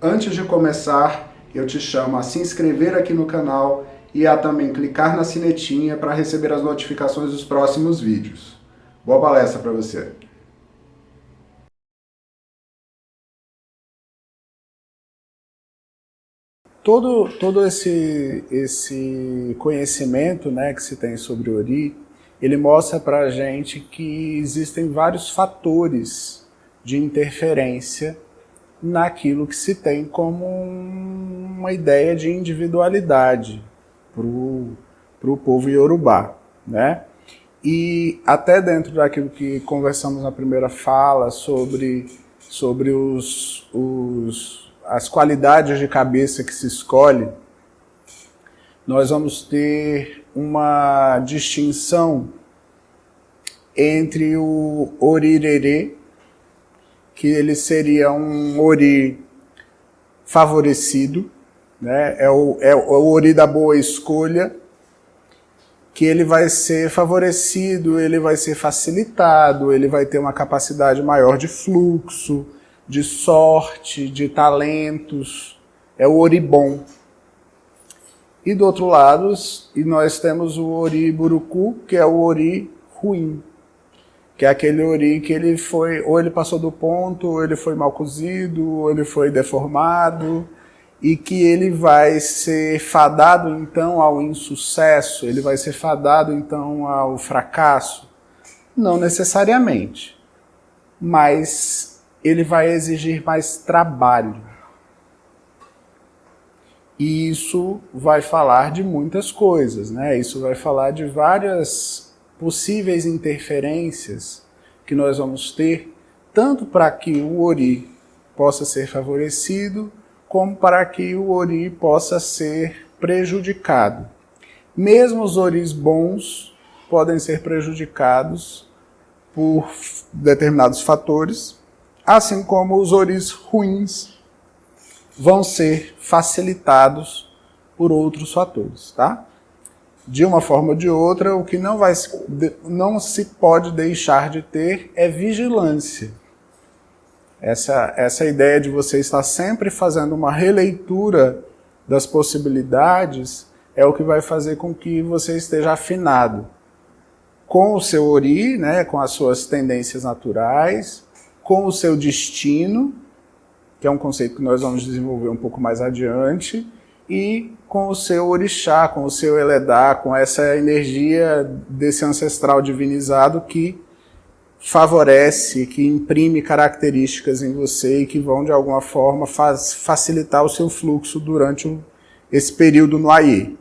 Antes de começar, eu te chamo a se inscrever aqui no canal e a também clicar na sinetinha para receber as notificações dos próximos vídeos. Boa palestra para você! Todo esse conhecimento, né, que se tem sobre Ori, ele mostra para a gente que existem vários fatores de interferência naquilo que se tem como uma ideia de individualidade para o povo iorubá, né? E até dentro daquilo que conversamos na primeira fala sobre as qualidades de cabeça que se escolhe, nós vamos ter uma distinção entre o Orirerê, que ele seria um Ori favorecido, né? É o Ori da boa escolha, que ele vai ser favorecido, ele vai ser facilitado, ele vai ter uma capacidade maior de fluxo, de sorte, de talentos. É o Ori bom. E do outro lado, nós temos o Ori Buruku, que é o Ori ruim, que é aquele Ori que ele foi, ou ele passou do ponto, ou ele foi mal cozido, ou ele foi deformado, e que ele vai ser fadado então ao insucesso, ele vai ser fadado então ao fracasso? Não necessariamente, mas ele vai exigir mais trabalho. E isso vai falar de muitas coisas, né? Isso vai falar de várias possíveis interferências que nós vamos ter, tanto para que o Ori possa ser favorecido, como para que o Ori possa ser prejudicado. Mesmo os Oris bons podem ser prejudicados por determinados fatores, assim como os Oris ruins vão ser facilitados por outros fatores, tá? De uma forma ou de outra, o que não se pode deixar de ter é vigilância. Essa ideia de você estar sempre fazendo uma releitura das possibilidades é o que vai fazer com que você esteja afinado com o seu Ori, né, com as suas tendências naturais, com o seu destino, que é um conceito que nós vamos desenvolver um pouco mais adiante, e com o seu orixá, com o seu eledá, com essa energia desse ancestral divinizado que favorece, que imprime características em você e que vão, de alguma forma, facilitar o seu fluxo durante esse período no Aie.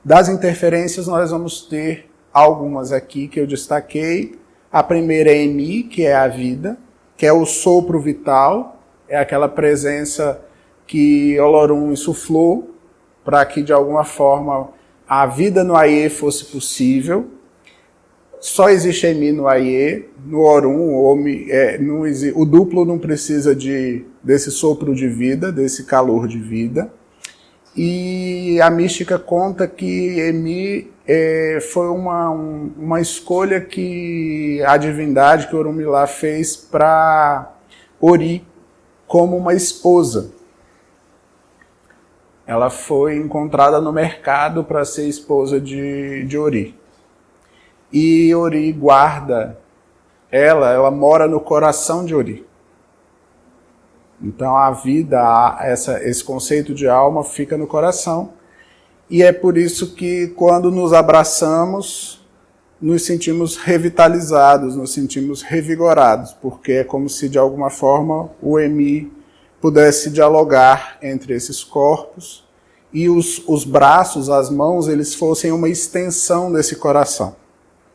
Das interferências, nós vamos ter algumas aqui que eu destaquei. A primeira é Emi, que é a vida, que é o sopro vital, é aquela presença que Olorum insuflou para que, de alguma forma, a vida no Aie fosse possível. Só existe Emi no Aie, no Orum, o duplo não precisa desse sopro de vida, desse calor de vida. E a mística conta que Emi foi uma escolha que a divindade, que Orunmila fez para Ori como uma esposa. Ela foi encontrada no mercado para ser esposa de Ori. E Ori guarda ela mora no coração de Ori. Então a vida, esse conceito de alma fica no coração. E é por isso que quando nos abraçamos, nos sentimos revitalizados, nos sentimos revigorados, porque é como se de alguma forma o Emi pudesse dialogar entre esses corpos e os braços, as mãos, eles fossem uma extensão desse coração,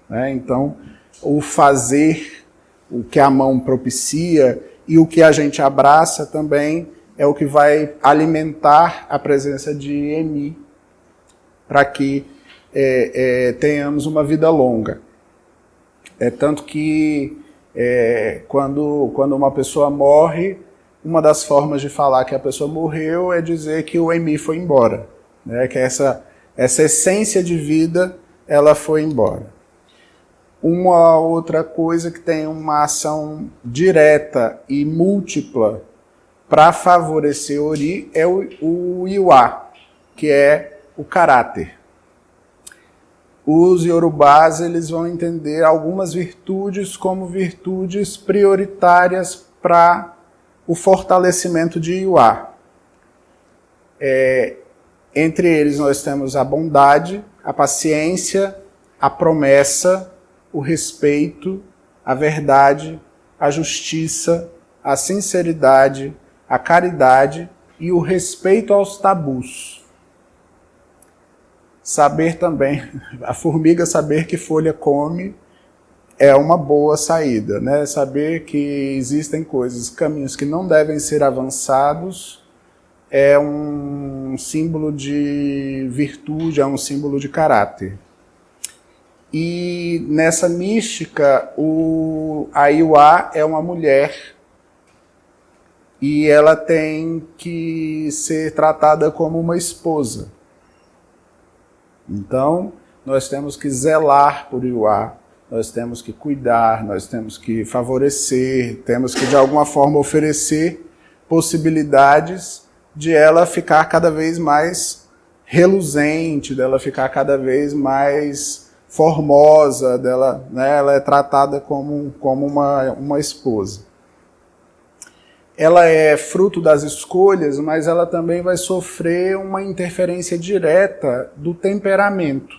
né? Então, o fazer, o que a mão propicia e o que a gente abraça também é o que vai alimentar a presença de Emi para que tenhamos uma vida longa. Tanto que quando uma pessoa morre, uma das formas de falar que a pessoa morreu é dizer que o Emi foi embora, né? Que essa essência de vida ela foi embora. Uma outra coisa que tem uma ação direta e múltipla para favorecer Ori é o Iwa, que é o caráter. Os Yorubás eles vão entender algumas virtudes como virtudes prioritárias para o fortalecimento de Iwa. Entre eles nós temos a bondade, a paciência, a promessa, o respeito, a verdade, a justiça, a sinceridade, a caridade e o respeito aos tabus. Saber também, a formiga saber que folha come é uma boa saída, né? Saber que existem coisas, caminhos que não devem ser avançados é um símbolo de virtude, é um símbolo de caráter. E nessa mística, a Iwa é uma mulher e ela tem que ser tratada como uma esposa. Então, nós temos que zelar por Iwa, nós temos que cuidar, nós temos que favorecer, temos que de alguma forma oferecer possibilidades de ela ficar cada vez mais reluzente, dela ficar cada vez mais formosa, dela, né, ela é tratada como uma esposa. Ela é fruto das escolhas, mas ela também vai sofrer uma interferência direta do temperamento.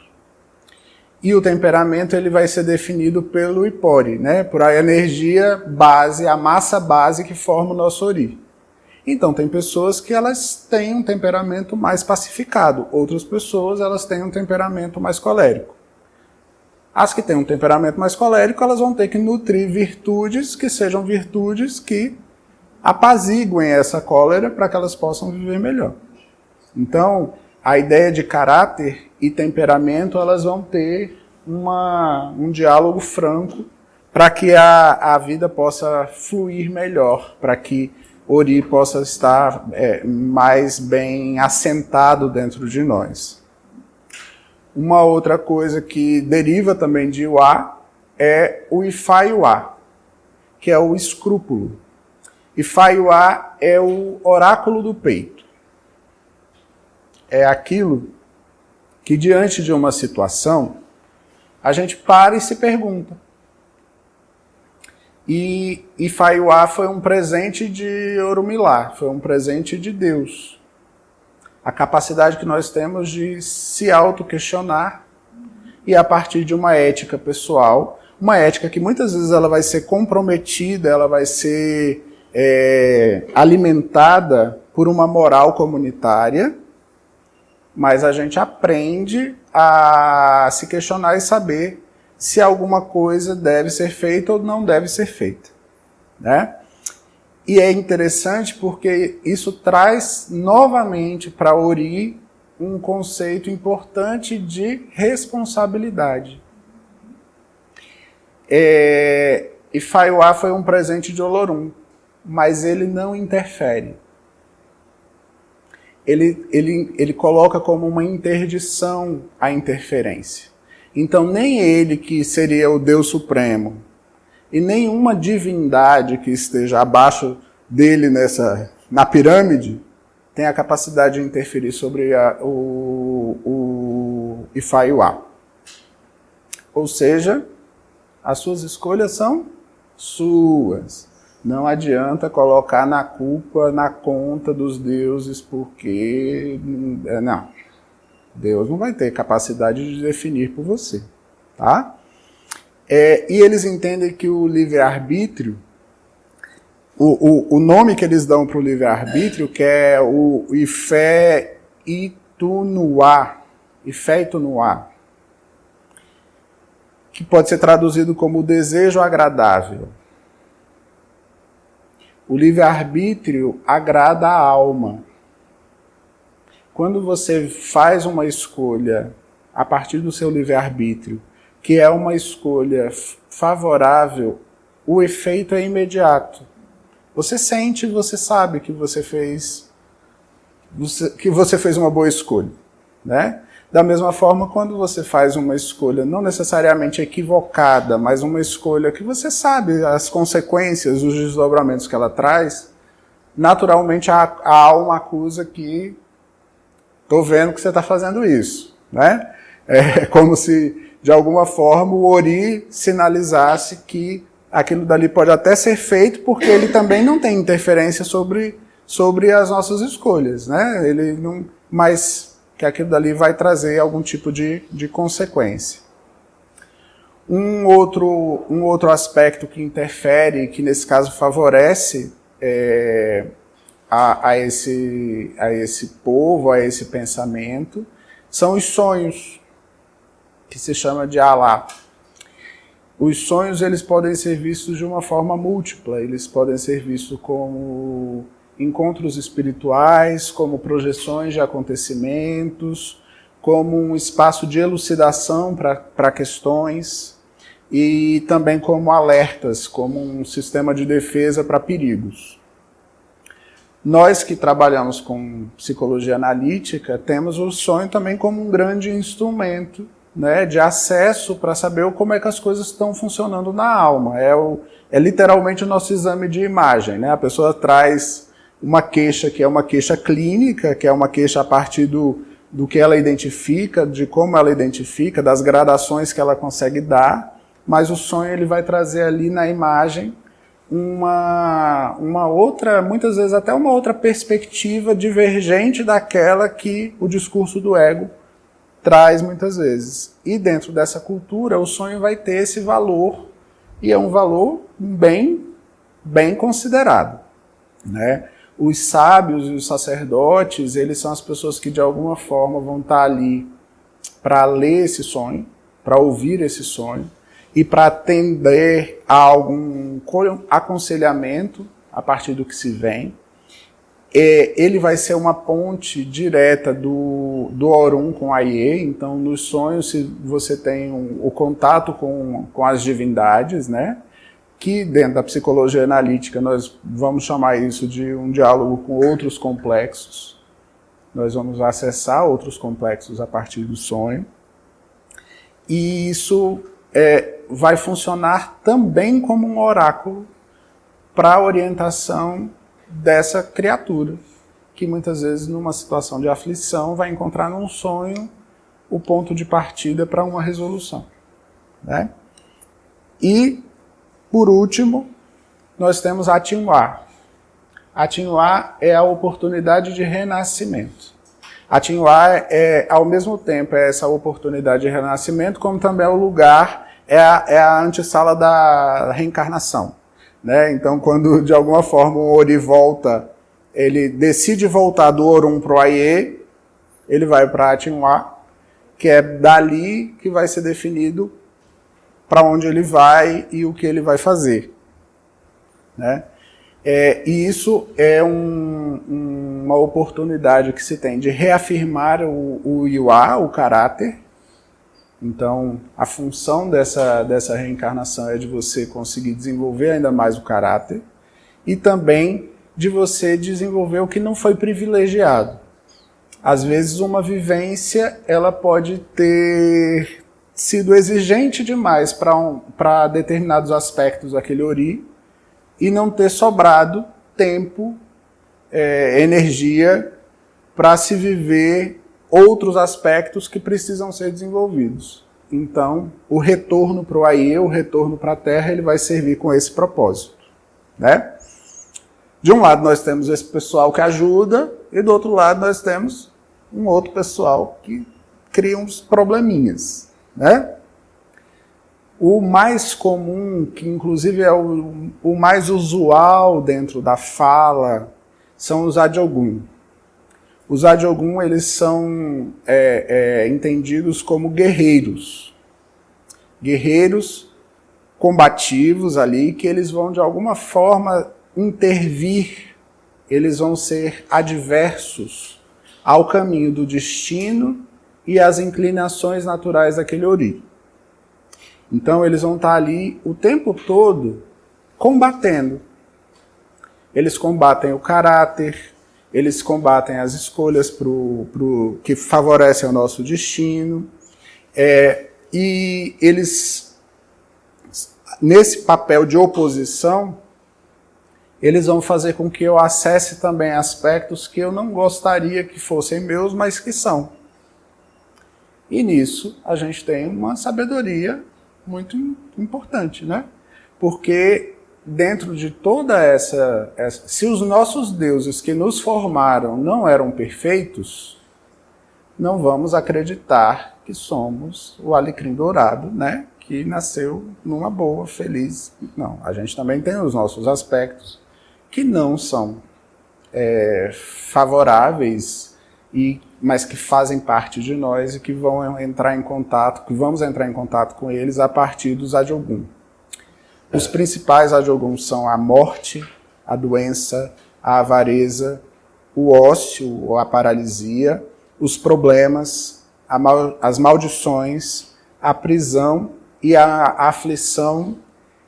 E o temperamento ele vai ser definido pelo Ipori, né? Por a energia base, a massa base que forma o nosso Ori. Então, tem pessoas que elas têm um temperamento mais pacificado, outras pessoas elas têm um temperamento mais colérico. As que têm um temperamento mais colérico, elas vão ter que nutrir virtudes que sejam virtudes que apaziguem essa cólera para que elas possam viver melhor. Então, a ideia de caráter e temperamento, elas vão ter um diálogo franco para que a vida possa fluir melhor, para que Ori possa estar mais bem assentado dentro de nós. Uma outra coisa que deriva também de Iwa é o Ifa-Iwa, que é o escrúpulo. Ifa-Iwa é o oráculo do peito. É aquilo que, diante de uma situação, a gente para e se pergunta. E Ifa-Iwa foi um presente de Orunmila, foi um presente de Deus. A capacidade que nós temos de se auto-questionar e, a partir de uma ética pessoal, uma ética que muitas vezes ela vai ser comprometida, ela vai ser alimentada por uma moral comunitária, mas a gente aprende a se questionar e saber se alguma coisa deve ser feita ou não deve ser feita, né? E é interessante porque isso traz novamente para Ori um conceito importante de responsabilidade. Ifa-Iwa foi um presente de Olorum, mas ele não interfere. Ele coloca como uma interdição a interferência. Então nem ele, que seria o Deus Supremo, e nenhuma divindade que esteja abaixo dele na pirâmide tem a capacidade de interferir sobre o Ifa-Iwa. Ou seja, as suas escolhas são suas. Não adianta colocar na culpa, na conta dos deuses, porque... Não. Deus não vai ter capacidade de definir por você. Tá? E eles entendem que o livre-arbítrio, o nome que eles dão para o livre-arbítrio, que é o Ifé Itunuá, que pode ser traduzido como o desejo agradável. O livre-arbítrio agrada a alma. Quando você faz uma escolha a partir do seu livre-arbítrio, que é uma escolha favorável, o efeito é imediato. Você sente, você sabe que você fez uma boa escolha, né? Da mesma forma, quando você faz uma escolha não necessariamente equivocada, mas uma escolha que você sabe as consequências, os desdobramentos que ela traz, naturalmente a alma acusa que estou vendo que você está fazendo isso, né? É como se, de alguma forma, o Ori sinalizasse que aquilo dali pode até ser feito, porque ele também não tem interferência sobre as nossas escolhas, né? Ele não, mas que aquilo dali vai trazer algum tipo de consequência. Um outro aspecto que interfere, que nesse caso favorece a esse povo, a esse pensamento, são os sonhos, que se chama de Alá. Os sonhos, eles podem ser vistos de uma forma múltipla, eles podem ser vistos como encontros espirituais, como projeções de acontecimentos, como um espaço de elucidação para questões, e também como alertas, como um sistema de defesa para perigos. Nós que trabalhamos com psicologia analítica, temos o sonho também como um grande instrumento, né, de acesso para saber como é que as coisas estão funcionando na alma. É literalmente o nosso exame de imagem, né? A pessoa traz uma queixa que é uma queixa clínica, que é uma queixa a partir do que ela identifica, de como ela identifica, das gradações que ela consegue dar, mas o sonho ele vai trazer ali na imagem uma outra, muitas vezes até uma outra perspectiva divergente daquela que o discurso do ego traz muitas vezes. E dentro dessa cultura, o sonho vai ter esse valor, e é um valor bem considerado, né? Os sábios e os sacerdotes, eles são as pessoas que de alguma forma vão estar ali para ler esse sonho, para ouvir esse sonho, e para atender a algum aconselhamento a partir do que se vem. Ele vai ser uma ponte direta do Orun com a Ie. Então, nos sonhos, se você tem o contato com as divindades, né? Que dentro da psicologia analítica nós vamos chamar isso de um diálogo com outros complexos. Nós vamos acessar outros complexos a partir do sonho. E isso vai funcionar também como um oráculo para a orientação dessa criatura, que muitas vezes numa situação de aflição vai encontrar num sonho o ponto de partida para uma resolução, né? E, por último, nós temos Atinwa. Atinwa é a oportunidade de renascimento. Atinwa ao mesmo tempo, essa oportunidade de renascimento, como também é o lugar, é a antessala da reencarnação, né? Então, quando de alguma forma o Ori volta, ele decide voltar do Orun para o Aie, ele vai para Atinwa, que é dali que vai ser definido para onde ele vai e o que ele vai fazer, né? E isso é uma oportunidade que se tem de reafirmar o Iwa, o caráter. Então, a função dessa reencarnação é de você conseguir desenvolver ainda mais o caráter e também de você desenvolver o que não foi privilegiado. Às vezes, uma vivência ela pode ter sido exigente demais para determinados aspectos daquele Ori e não ter sobrado tempo, energia para se viver outros aspectos que precisam ser desenvolvidos. Então, o retorno para o Aie, o retorno para a Terra, ele vai servir com esse propósito, né? De um lado nós temos esse pessoal que ajuda e do outro lado nós temos um outro pessoal que cria uns probleminhas, né? O mais comum, que inclusive é o mais usual dentro da fala, são os Adiogun. Os Adiogun, eles são entendidos como guerreiros. Guerreiros combativos ali, que eles vão de alguma forma intervir, eles vão ser adversos ao caminho do destino e às inclinações naturais daquele Ori. Então eles vão estar ali o tempo todo combatendo. Eles combatem o caráter, eles combatem as escolhas que favorecem o nosso destino, e eles, nesse papel de oposição, eles vão fazer com que eu acesse também aspectos que eu não gostaria que fossem meus, mas que são. E nisso a gente tem uma sabedoria muito importante, né? Porque dentro de toda essa... Se os nossos deuses que nos formaram não eram perfeitos, não vamos acreditar que somos o alecrim dourado, né? Que nasceu numa boa, feliz. Não, a gente também tem os nossos aspectos que não são favoráveis, mas que fazem parte de nós e que vamos entrar em contato com eles a partir dos Adiogun. Os principais Adiogun são a morte, a doença, a avareza, o ócio ou a paralisia, os problemas, as maldições, a prisão e a aflição,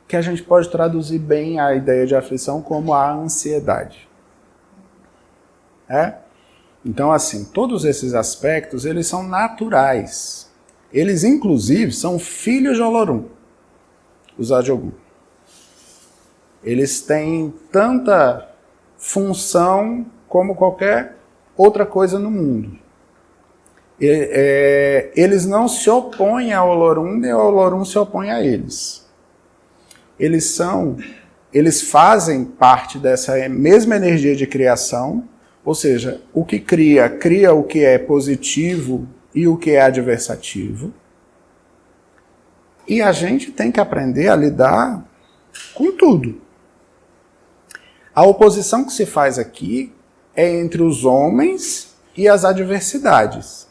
que a gente pode traduzir bem a ideia de aflição como a ansiedade. Então, assim, todos esses aspectos, eles são naturais. Eles, inclusive, são filhos de Olorum, os Adiogun. Eles têm tanta função como qualquer outra coisa no mundo. Eles não se opõem a Olorum, nem Olorum se opõe a eles. Eles fazem parte dessa mesma energia de criação, ou seja, o que cria o que é positivo e o que é adversativo. E a gente tem que aprender a lidar com tudo. A oposição que se faz aqui é entre os homens e as adversidades.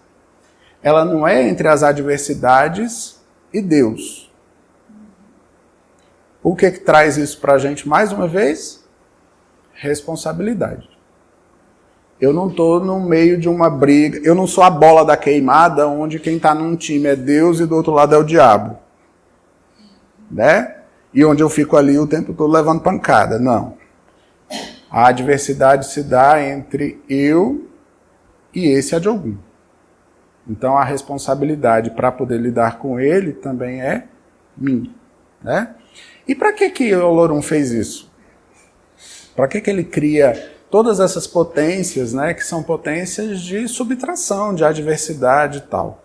Ela não é entre as adversidades e Deus. O que traz isso para a gente mais uma vez? Responsabilidade. Eu não estou no meio de uma briga, eu não sou a bola da queimada onde quem está num time é Deus e do outro lado é o diabo. Né? E onde eu fico ali o tempo todo levando pancada. Não. A adversidade se dá entre eu e esse Adiogun. Então a responsabilidade para poder lidar com ele também é minha. Né? E para que Olorum fez isso? Para que ele cria todas essas potências, né, que são potências de subtração, de adversidade e tal?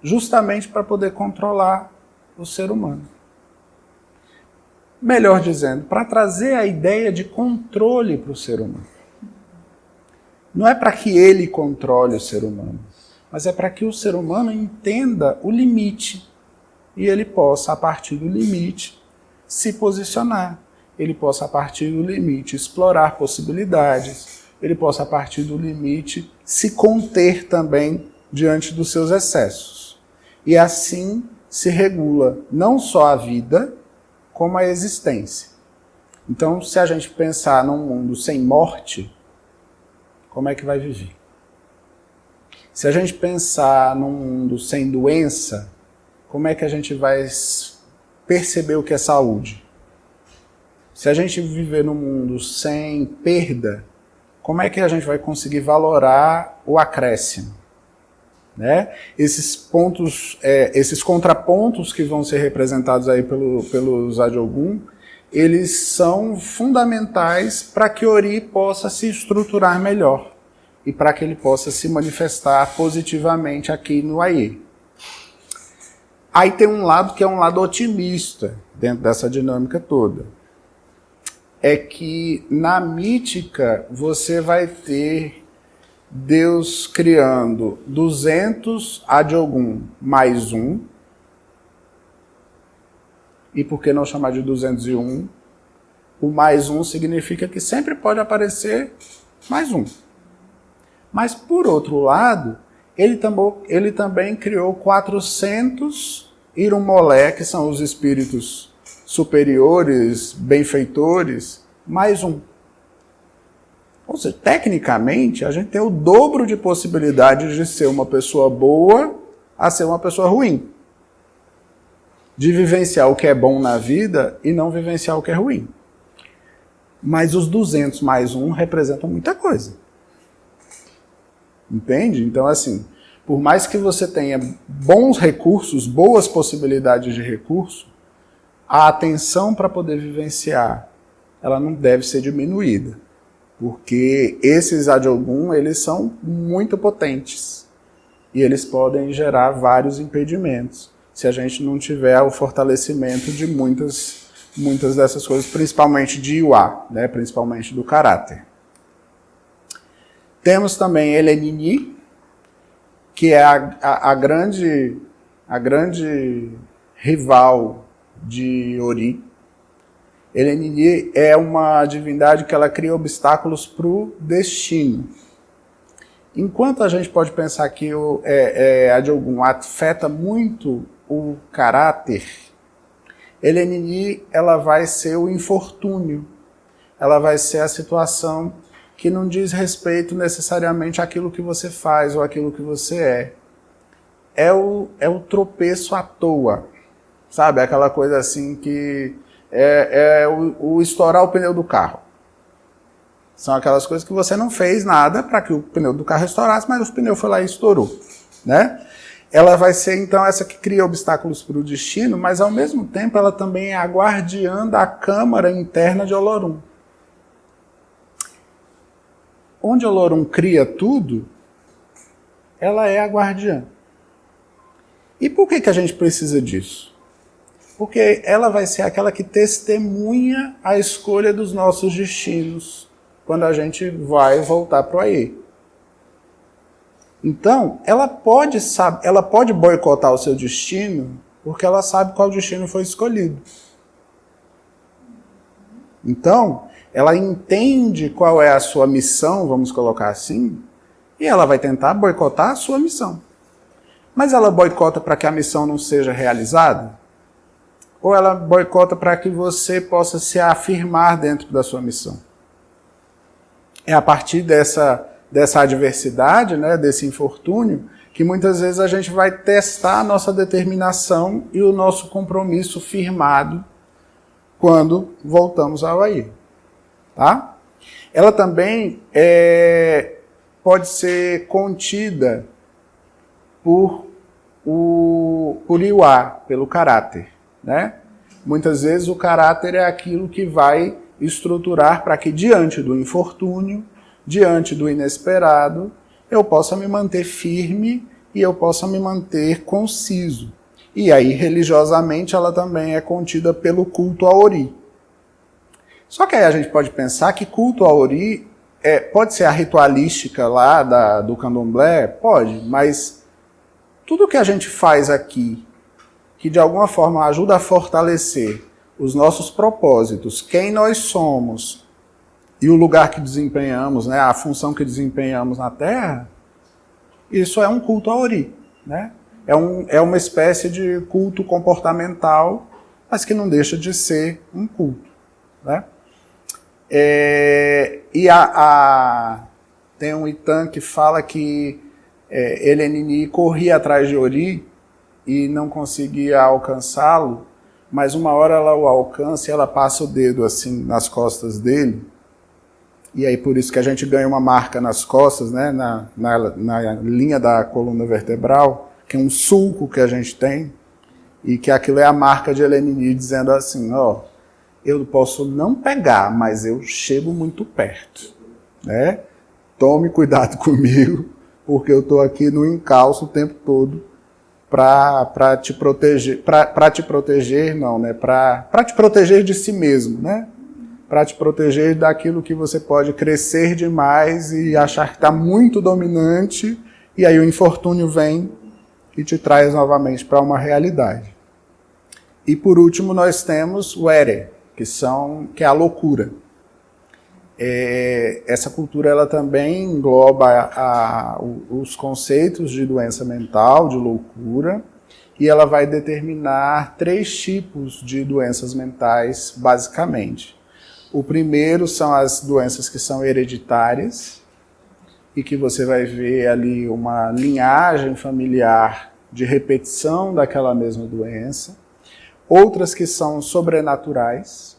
Justamente para poder controlar o ser humano. Melhor dizendo, para trazer a ideia de controle para o ser humano. Não é para que ele controle o ser humano, mas é para que o ser humano entenda o limite e ele possa, a partir do limite, se posicionar. Ele possa, a partir do limite, explorar possibilidades. Ele possa, a partir do limite, se conter também diante dos seus excessos. E assim se regula não só a vida, como a existência. Então, se a gente pensar num mundo sem morte, como é que vai viver? Se a gente pensar num mundo sem doença, como é que a gente vai perceber o que é saúde? Se a gente viver num mundo sem perda, como é que a gente vai conseguir valorar o acréscimo? Né? Esses pontos, esses contrapontos que vão ser representados aí pelos Adiogun, eles são fundamentais para que Ori possa se estruturar melhor e para que ele possa se manifestar positivamente aqui no Aie. Aí tem um lado que é um lado otimista dentro dessa dinâmica toda. É que na mítica você vai ter Deus criando 200 Adiogun mais 1. E por que não chamar de 201? O mais 1 significa que sempre pode aparecer mais 1. Mas por outro lado, ele também criou 400 Irumolé, que são os espíritos superiores, benfeitores, mais 1. Ou seja, tecnicamente, a gente tem o dobro de possibilidades de ser uma pessoa boa a ser uma pessoa ruim. De vivenciar o que é bom na vida e não vivenciar o que é ruim. Mas os 200 mais 1 representam muita coisa. Entende? Então, assim, por mais que você tenha bons recursos, boas possibilidades de recurso, a atenção para poder vivenciar ela não deve ser diminuída, porque esses Adiogun, eles são muito potentes e eles podem gerar vários impedimentos se a gente não tiver o fortalecimento de muitas dessas coisas, principalmente de Iwa, né, principalmente do caráter. Temos também Elenini, que é a grande rival de Ori. Elenini é uma divindade que ela cria obstáculos para o destino. Enquanto a gente pode pensar que a Adiogun afeta muito o caráter, Elenini ela vai ser o infortúnio. Ela vai ser a situação que não diz respeito necessariamente àquilo que você faz ou àquilo que você é. É o tropeço à toa, sabe? Aquela coisa assim que o estourar o pneu do carro. São aquelas coisas que você não fez nada para que o pneu do carro estourasse, mas o pneu foi lá e estourou, né? Ela vai ser, então, essa que cria obstáculos para o destino, mas, ao mesmo tempo, ela também é a guardiã da câmara interna de Olorum. Onde Olorum cria tudo, ela é a guardiã. E por que a gente precisa disso? Porque ela vai ser aquela que testemunha a escolha dos nossos destinos quando a gente vai voltar para o Aie. Então, ela pode boicotar o seu destino porque ela sabe qual destino foi escolhido. Então, ela entende qual é a sua missão, vamos colocar assim, e ela vai tentar boicotar a sua missão. Mas ela boicota para que a missão não seja realizada? Ou ela boicota para que você possa se afirmar dentro da sua missão? É a partir dessa adversidade, né, desse infortúnio, que muitas vezes a gente vai testar a nossa determinação e o nosso compromisso firmado quando voltamos ao Aie. Tá? Ela também pode ser contida por Iwa, pelo caráter. Né? Muitas vezes o caráter é aquilo que vai estruturar para que, diante do infortúnio, diante do inesperado, eu possa me manter firme e eu possa me manter conciso. E aí, religiosamente, ela também é contida pelo culto a Ori. Só que aí a gente pode pensar que culto a Ori pode ser a ritualística lá do candomblé? Pode, mas tudo que a gente faz aqui, que de alguma forma ajuda a fortalecer os nossos propósitos, quem nós somos e o lugar que desempenhamos, né, a função que desempenhamos na Terra, isso é um culto a Ori, né? É uma espécie de culto comportamental, mas que não deixa de ser um culto, né? Tem um Itan que fala que Elenini corria atrás de Ori e não conseguia alcançá-lo, mas uma hora ela o alcança e ela passa o dedo assim nas costas dele, e aí por isso que a gente ganha uma marca nas costas, né, na linha da coluna vertebral, que é um sulco que a gente tem, e que aquilo é a marca de Elenini dizendo assim, ó, eu posso não pegar, mas eu chego muito perto, né? Tome cuidado comigo, porque eu estou aqui no encalço o tempo todo para te proteger, para te proteger não, né? Para te proteger de si mesmo, né? Para te proteger daquilo que você pode crescer demais e achar que está muito dominante, e aí o infortúnio vem e te traz novamente para uma realidade. E por último nós temos o Ere, que é a loucura. Essa cultura ela também engloba os conceitos de doença mental, de loucura, e ela vai determinar 3 tipos de doenças mentais, basicamente. O primeiro são as doenças que são hereditárias, e que você vai ver ali uma linhagem familiar de repetição daquela mesma doença. Outras que são sobrenaturais,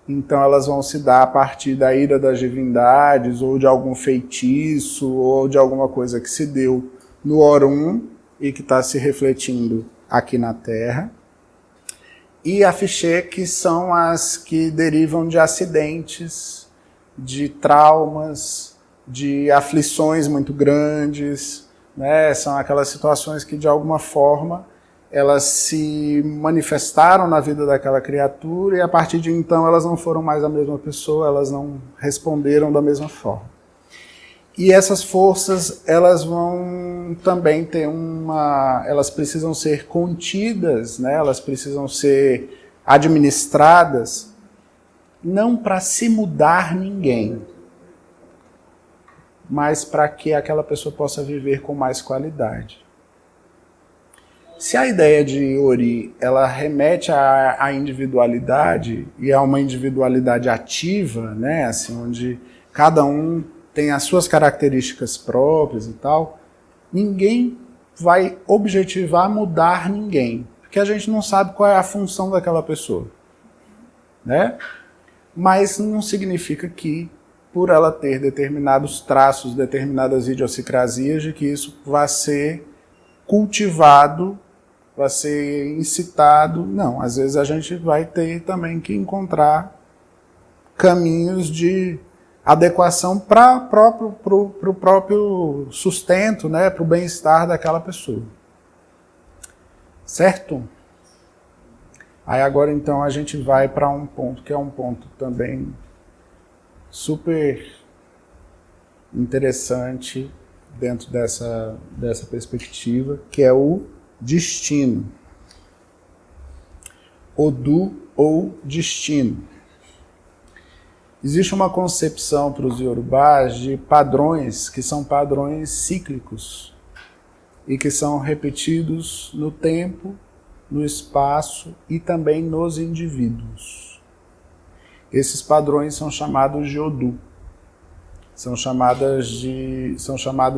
então elas vão se dar a partir da ira das divindades, ou de algum feitiço, ou de alguma coisa que se deu no Orum e que está se refletindo aqui na Terra. E Afixê, que são as que derivam de acidentes, de traumas, de aflições muito grandes, né? São aquelas situações que, de alguma forma, elas se manifestaram na vida daquela criatura e, a partir de então, elas não foram mais a mesma pessoa, elas não responderam da mesma forma. E essas forças, elas vão também ter elas precisam ser contidas, né? Elas precisam ser administradas, não para se mudar ninguém, mas para que aquela pessoa possa viver com mais qualidade. Se a ideia de Ori, ela remete à individualidade, e a uma individualidade ativa, né? Assim, onde cada um tem as suas características próprias e tal, ninguém vai objetivar mudar ninguém, porque a gente não sabe qual é a função daquela pessoa, né? Mas não significa que, por ela ter determinados traços, determinadas idiosincrasias, de que isso vai ser cultivado, vai ser incitado. Não, às vezes a gente vai ter também que encontrar caminhos de adequação para o próprio sustento, né, para o bem-estar daquela pessoa. Certo? Aí agora então a gente vai para um ponto que é um ponto também super interessante dentro dessa perspectiva, que é o destino. Odu ou destino. Existe uma concepção para os iorubás de padrões que são padrões cíclicos e que são repetidos no tempo, no espaço e também nos indivíduos. Esses padrões são chamados de Odu, são chamados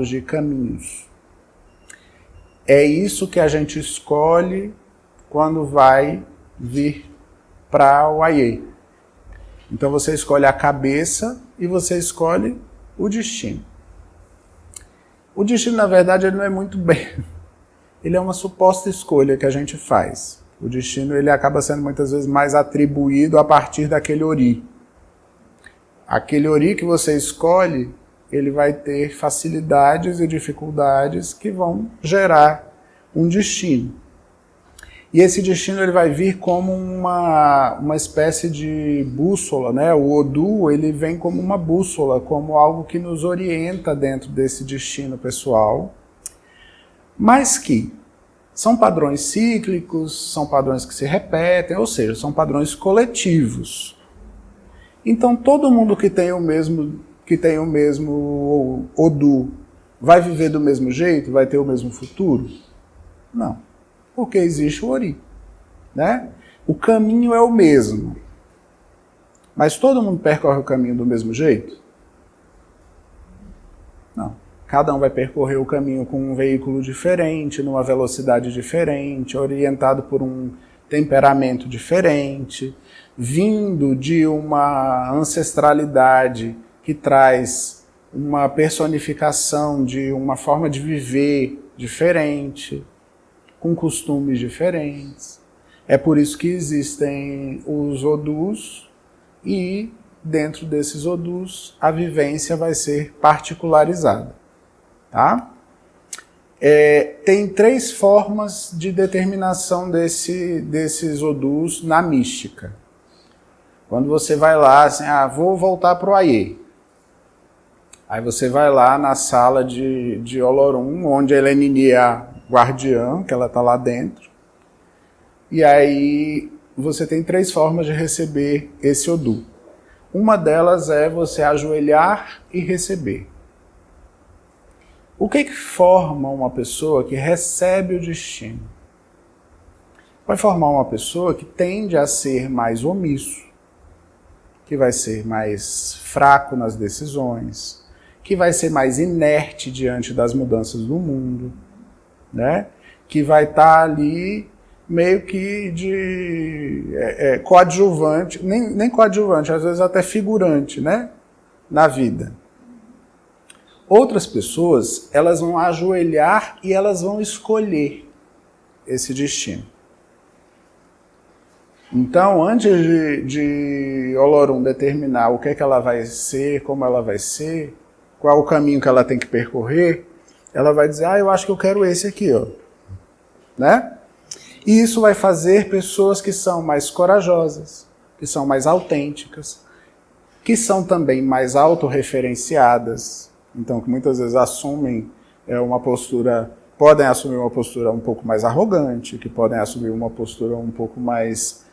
de caminhos. É isso que a gente escolhe quando vai vir para o Aie. Então você escolhe a cabeça e você escolhe o destino. O destino, na verdade, ele não é muito bem. Ele é uma suposta escolha que a gente faz. O destino ele acaba sendo muitas vezes mais atribuído a partir daquele Ori. Aquele Ori que você escolhe, ele vai ter facilidades e dificuldades que vão gerar um destino. E esse destino ele vai vir como uma espécie de bússola, né? O Odu ele vem como uma bússola, como algo que nos orienta dentro desse destino pessoal, mas que são padrões cíclicos, são padrões que se repetem, ou seja, são padrões coletivos. Então todo mundo que tem o mesmo Odu vai viver do mesmo jeito, vai ter o mesmo futuro? Não. Porque existe o Ori, né? O caminho é o mesmo. Mas todo mundo percorre o caminho do mesmo jeito? Não. Cada um vai percorrer o caminho com um veículo diferente, numa velocidade diferente, orientado por um temperamento diferente, vindo de uma ancestralidade que traz uma personificação de uma forma de viver diferente, com costumes diferentes. É por isso que existem os Odus e, dentro desses Odus, a vivência vai ser particularizada. Tá? Tem 3 formas de determinação desses Odus na mística. Quando você vai lá, assim, vou voltar para o Aie. Aí você vai lá na sala de Olorum, onde a Elenini é a guardiã, que ela está lá dentro. E aí você tem 3 formas de receber esse Odu. Uma delas é você ajoelhar e receber. O que forma uma pessoa que recebe o destino? Vai formar uma pessoa que tende a ser mais omisso, que vai ser mais fraco nas decisões, que vai ser mais inerte diante das mudanças do mundo, né? Que vai estar ali meio que de coadjuvante, nem coadjuvante, às vezes até figurante, né? Na vida. Outras pessoas, elas vão ajoelhar e elas vão escolher esse destino. Então, antes de Olorum determinar o que é que ela vai ser, como ela vai ser, qual o caminho que ela tem que percorrer, ela vai dizer, eu acho que eu quero esse aqui, ó. Né? E isso vai fazer pessoas que são mais corajosas, que são mais autênticas, que são também mais autorreferenciadas, então que muitas vezes assumem uma postura, podem assumir uma postura um pouco mais arrogante, que podem assumir uma postura um pouco mais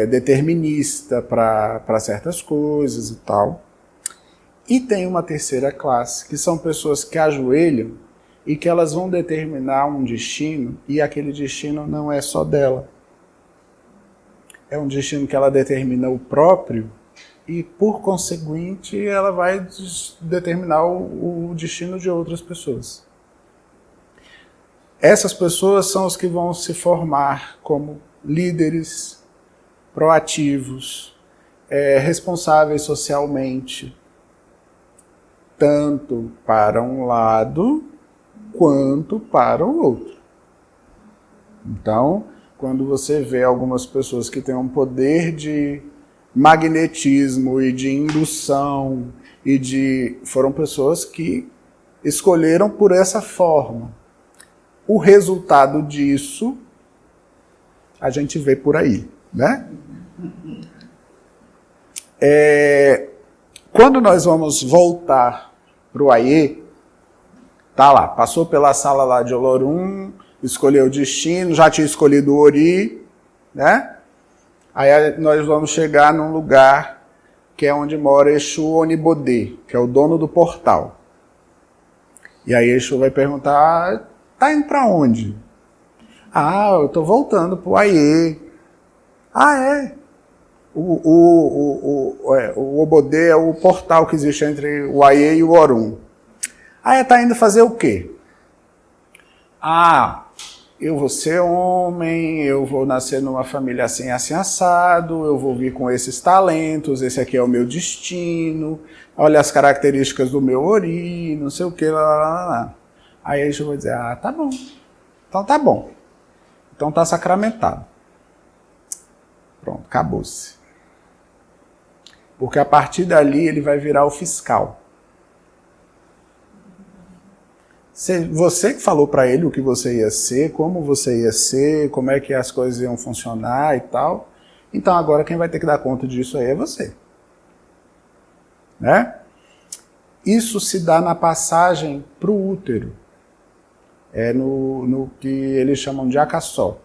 determinista para certas coisas e tal. E tem uma terceira classe, que são pessoas que ajoelham e que elas vão determinar um destino, e aquele destino não é só dela. É um destino que ela determina o próprio, e por conseguinte ela vai determinar o destino de outras pessoas. Essas pessoas são os que vão se formar como líderes proativos, responsáveis socialmente, tanto para um lado quanto para o outro. Então, quando você vê algumas pessoas que têm um poder de magnetismo e de indução, foram pessoas que escolheram por essa forma. O resultado disso a gente vê por aí, né? Quando nós vamos voltar para o Aie, tá lá, passou pela sala lá de Olorum, escolheu o destino, já tinha escolhido o Ori, né? Aí nós vamos chegar num lugar que é onde mora Exu Onibodê, que é o dono do portal. E aí Exu vai perguntar, tá indo para onde? Eu tô voltando pro Aie. É? O Obodê é o portal que existe entre o Aie e o Orum. Tá indo fazer o quê? Eu vou ser homem, eu vou nascer numa família assim, assim, assado, eu vou vir com esses talentos, esse aqui é o meu destino, olha as características do meu Ori, não sei o que, lá. Aí a gente vai dizer, tá bom. Então tá bom. Então tá sacramentado. Pronto, acabou-se. Porque a partir dali ele vai virar o fiscal. Você que falou para ele o que você ia ser, como você ia ser, como é que as coisas iam funcionar e tal. Então agora quem vai ter que dar conta disso aí é você. Né? Isso se dá na passagem para o útero. É no que eles chamam de acassó.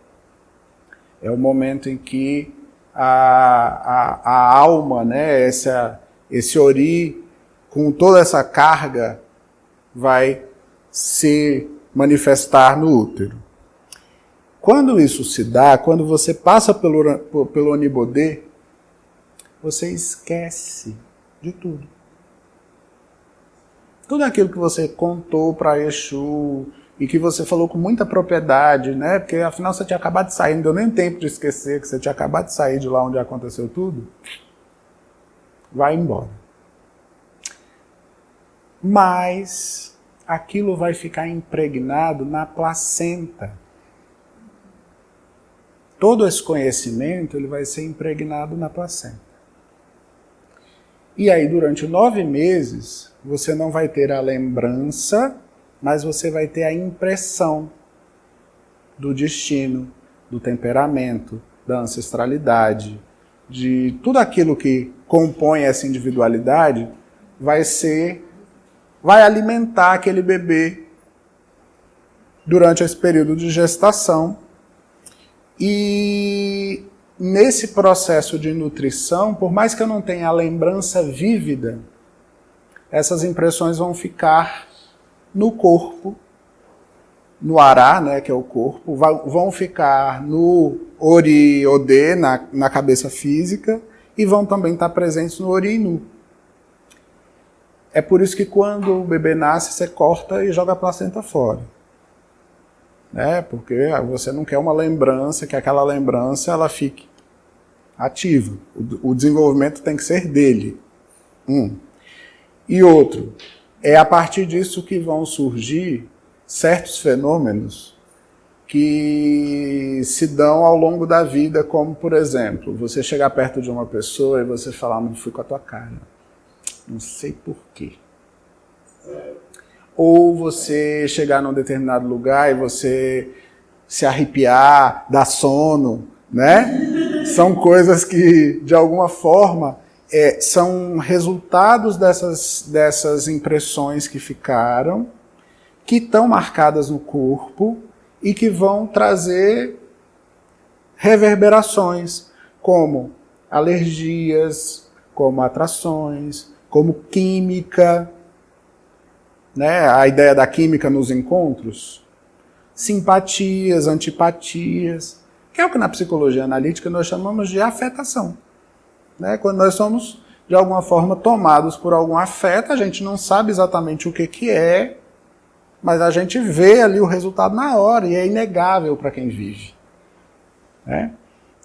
É o momento em que a alma, né, esse Ori, com toda essa carga, vai se manifestar no útero. Quando isso se dá, quando você passa pelo Onibodê, você esquece de tudo. Tudo aquilo que você contou para Exu e que você falou com muita propriedade, né? Porque afinal você tinha acabado de sair, não deu nem tempo de esquecer que você tinha acabado de sair de lá onde aconteceu tudo. Vai embora. Mas aquilo vai ficar impregnado na placenta. Todo esse conhecimento ele vai ser impregnado na placenta. E aí, durante 9 meses, você não vai ter a lembrança, mas você vai ter a impressão do destino, do temperamento, da ancestralidade, de tudo aquilo que compõe essa individualidade, vai alimentar aquele bebê durante esse período de gestação. E nesse processo de nutrição, por mais que eu não tenha a lembrança vívida, essas impressões vão ficar no corpo, no Ará, né, que é o corpo, vão ficar no Ori Odê, na cabeça física, e vão também estar presentes no Ori Nu. É por isso que quando o bebê nasce, você corta e joga a placenta fora. Porque você não quer uma lembrança, que aquela lembrança ela fique ativa. O desenvolvimento tem que ser dele. E outro, é a partir disso que vão surgir certos fenômenos que se dão ao longo da vida, como, por exemplo, você chegar perto de uma pessoa e você falar, não fui com a tua cara, não sei por quê. Ou você chegar num determinado lugar e você se arrepiar, dar sono, né? São coisas que, de alguma forma, são resultados dessas impressões que ficaram, que estão marcadas no corpo e que vão trazer reverberações, como alergias, como atrações, como química, né? A ideia da química nos encontros, simpatias, antipatias, que é o que na psicologia analítica nós chamamos de afetação. Né? Quando nós somos, de alguma forma, tomados por algum afeto, a gente não sabe exatamente o que é, mas a gente vê ali o resultado na hora, e é inegável para quem vive. Né?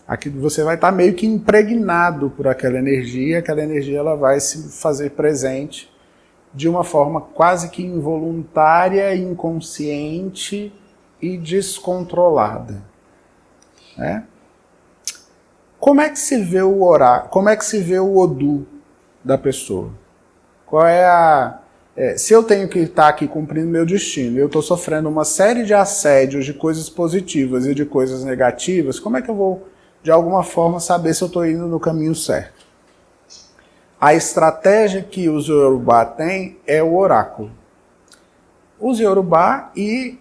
Aqui você vai estar meio que impregnado por aquela energia ela vai se fazer presente de uma forma quase que involuntária, inconsciente e descontrolada. Né? Como é que se vê o oráculo? Como é que se vê o Odu da pessoa? Qual é se eu tenho que estar aqui cumprindo meu destino, eu estou sofrendo uma série de assédios de coisas positivas e de coisas negativas, como é que eu vou, de alguma forma, saber se eu estou indo no caminho certo? A estratégia que os Yorubá têm é o oráculo. Os Yorubá e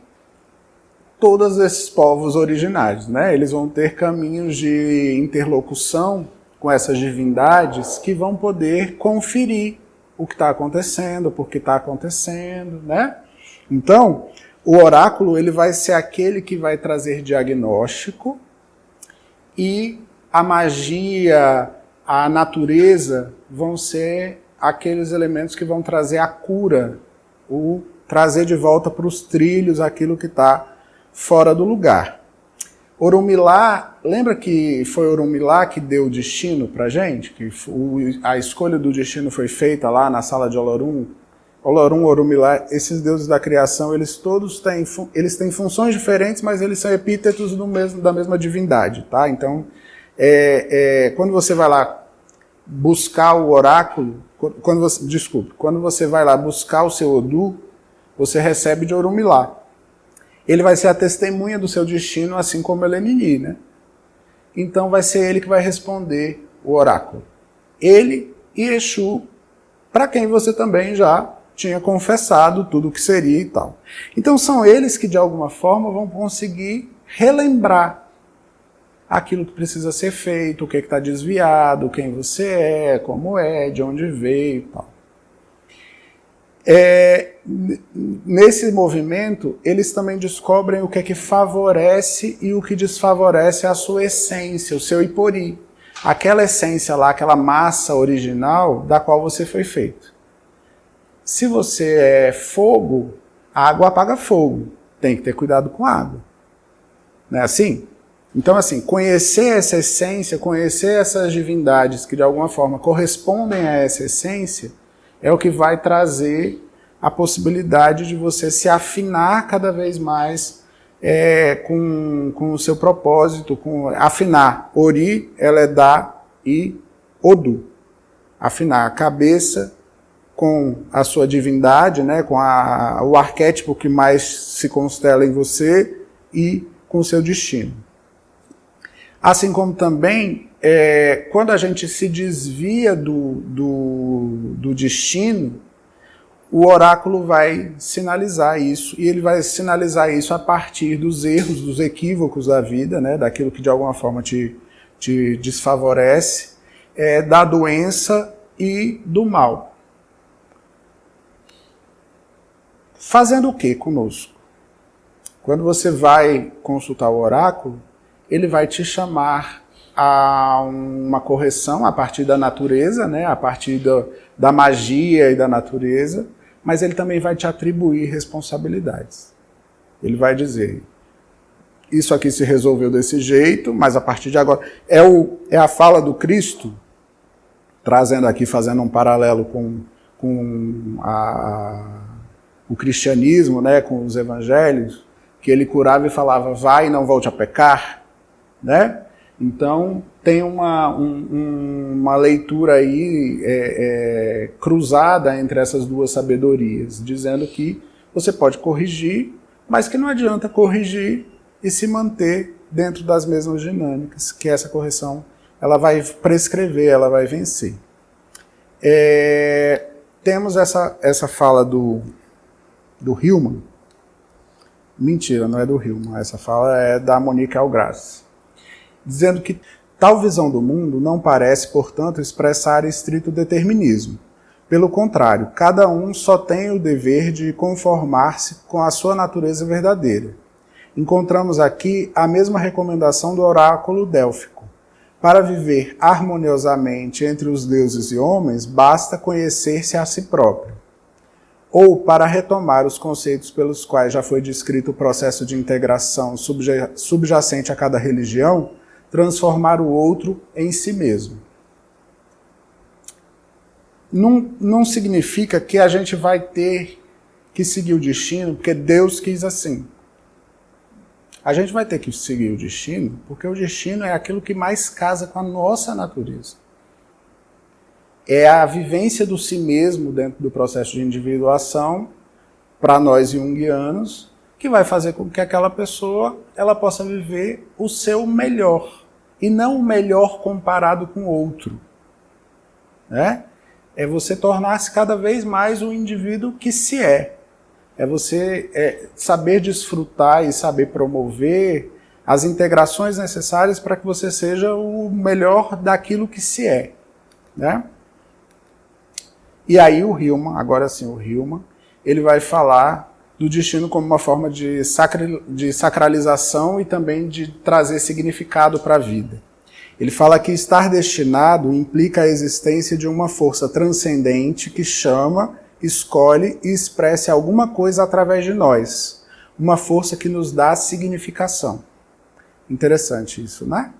todos esses povos originários, né? Eles vão ter caminhos de interlocução com essas divindades que vão poder conferir o que está acontecendo, por que está acontecendo, né? Então, o oráculo ele vai ser aquele que vai trazer diagnóstico e a magia, a natureza vão ser aqueles elementos que vão trazer a cura, o trazer de volta para os trilhos aquilo que está fora do lugar. Orunmilá, lembra que foi Orunmilá que deu o destino para a gente? Que a escolha do destino foi feita lá na sala de Olorum? Olorum, Orunmilá, esses deuses da criação, eles todos têm funções diferentes, mas eles são epítetos da mesma divindade. Tá? Então, quando você vai lá buscar o oráculo, quando você vai lá buscar o seu Odu, você recebe de Orunmilá. Ele vai ser a testemunha do seu destino, assim como Elenini, né? Então vai ser ele que vai responder o oráculo. Ele e Exu, para quem você também já tinha confessado tudo o que seria e tal. Então são eles que de alguma forma vão conseguir relembrar aquilo que precisa ser feito, o que está desviado, quem você é, como é, de onde veio e tal. Nesse movimento, eles também descobrem o que é que favorece e o que desfavorece a sua essência, o seu ipori. Aquela essência lá, aquela massa original da qual você foi feito. Se você é fogo, a água apaga fogo. Tem que ter cuidado com a água. Não é assim? Então, assim, conhecer essa essência, conhecer essas divindades que de alguma forma correspondem a essa essência, é o que vai trazer a possibilidade de você se afinar cada vez mais com o seu propósito, afinar. Ori, ela é Da e Odu. Afinar a cabeça com a sua divindade, né, com o arquétipo que mais se constela em você e com o seu destino. Assim como também, quando a gente se desvia do destino, o oráculo vai sinalizar isso, e ele vai sinalizar isso a partir dos erros, dos equívocos da vida, né, daquilo que de alguma forma te desfavorece, da doença e do mal. Fazendo o que conosco? Quando você vai consultar o oráculo, ele vai te chamar a uma correção a partir da natureza, né, a partir da magia e da natureza, mas ele também vai te atribuir responsabilidades. Ele vai dizer, isso aqui se resolveu desse jeito, mas a partir de agora... É a fala do Cristo, trazendo aqui, fazendo um paralelo com o cristianismo, né, com os evangelhos, que ele curava e falava, vai e não volte a pecar, né? Então, tem uma leitura aí cruzada entre essas duas sabedorias, dizendo que você pode corrigir, mas que não adianta corrigir e se manter dentro das mesmas dinâmicas, que essa correção ela vai prescrever, ela vai vencer. Temos essa fala do Hillman. Mentira, não é do Hillman, essa fala é da Monique Algras, dizendo que tal visão do mundo não parece, portanto, expressar estrito determinismo. Pelo contrário, cada um só tem o dever de conformar-se com a sua natureza verdadeira. Encontramos aqui a mesma recomendação do oráculo délfico. Para viver harmoniosamente entre os deuses e homens, basta conhecer-se a si próprio. Ou, para retomar os conceitos pelos quais já foi descrito o processo de integração subjacente a cada religião, transformar o outro em si mesmo. Não significa que a gente vai ter que seguir o destino porque Deus quis assim. A gente vai ter que seguir o destino porque o destino é aquilo que mais casa com a nossa natureza. É a vivência do si mesmo dentro do processo de individuação, para nós junguianos, que vai fazer com que aquela pessoa ela possa viver o seu melhor, e não o melhor comparado com outro. Né? É você tornar-se cada vez mais o indivíduo que se é. É você saber desfrutar e saber promover as integrações necessárias para que você seja o melhor daquilo que se é. Né? E aí o Hillman, agora sim o Hillman, ele vai falar do destino como uma forma de sacralização e também de trazer significado para a vida. Ele fala que estar destinado implica a existência de uma força transcendente que chama, escolhe e expressa alguma coisa através de nós. Uma força que nos dá significação. Interessante isso, né?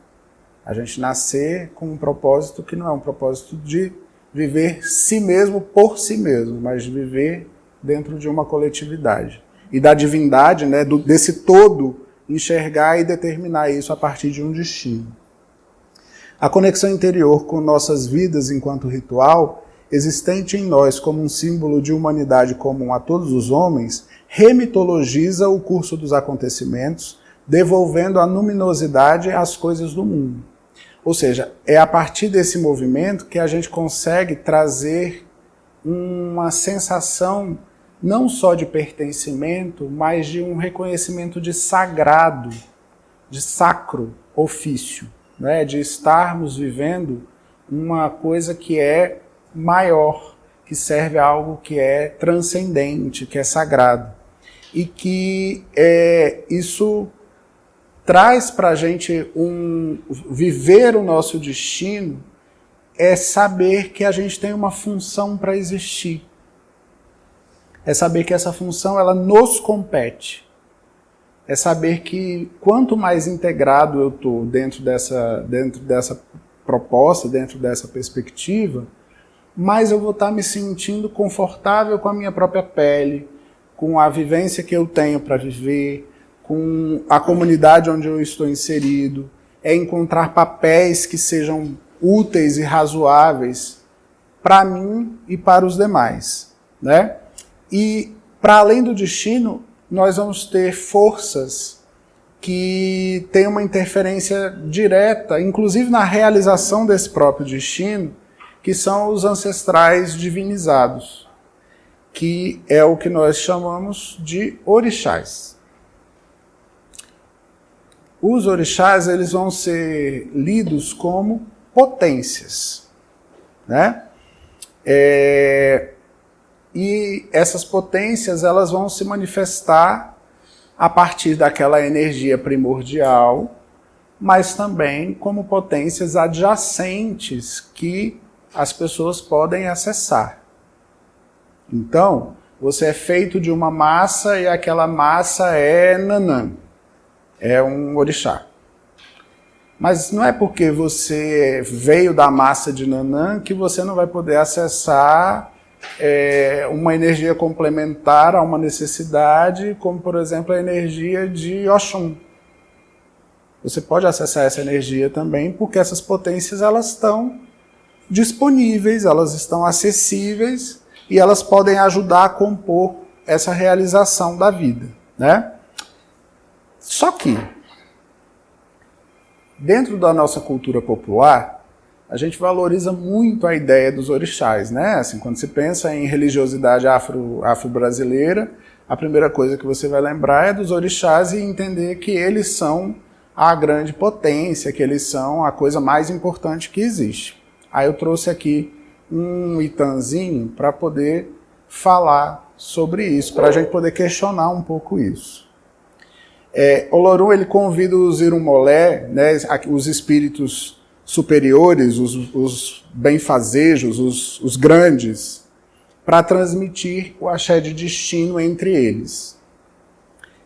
A gente nascer com um propósito que não é um propósito de viver si mesmo por si mesmo, mas de viver dentro de uma coletividade. E da divindade, né, desse todo, enxergar e determinar isso a partir de um destino. A conexão interior com nossas vidas enquanto ritual, existente em nós como um símbolo de humanidade comum a todos os homens, remitologiza o curso dos acontecimentos, devolvendo a luminosidade às coisas do mundo. Ou seja, é a partir desse movimento que a gente consegue trazer uma sensação não só de pertencimento, mas de um reconhecimento de sagrado, de sacro ofício, né? De estarmos vivendo uma coisa que é maior, que serve a algo que é transcendente, que é sagrado. E que isso traz para a gente viver o nosso destino, é saber que a gente tem uma função para existir. É saber que essa função ela nos compete. É saber que quanto mais integrado eu estou dentro dessa proposta, dentro dessa perspectiva, mais eu vou estar me sentindo confortável com a minha própria pele, com a vivência que eu tenho para viver, com a comunidade onde eu estou inserido, é encontrar papéis que sejam úteis e razoáveis para mim e para os demais. Né? E, para além do destino, nós vamos ter forças que têm uma interferência direta, inclusive na realização desse próprio destino, que são os ancestrais divinizados, que é o que nós chamamos de orixás. Os orixás eles vão ser lidos como potências, né? E essas potências elas vão se manifestar a partir daquela energia primordial, mas também como potências adjacentes que as pessoas podem acessar. Então, você é feito de uma massa e aquela massa é Nanã. É um orixá. Mas não é porque você veio da massa de Nanã que você não vai poder acessar uma energia complementar a uma necessidade, como, por exemplo, a energia de Oxum. Você pode acessar essa energia também, porque essas potências elas estão disponíveis, elas estão acessíveis e elas podem ajudar a compor essa realização da vida, né? Só que, dentro da nossa cultura popular, a gente valoriza muito a ideia dos orixás, né? Assim, quando se pensa em religiosidade afro-brasileira, a primeira coisa que você vai lembrar é dos orixás e entender que eles são a grande potência, que eles são a coisa mais importante que existe. Aí eu trouxe aqui um itanzinho para poder falar sobre isso, para a gente poder questionar um pouco isso. Olorum, ele convida os Irumolé, né, os espíritos superiores, os benfazejos, os grandes, para transmitir o axé de destino entre eles.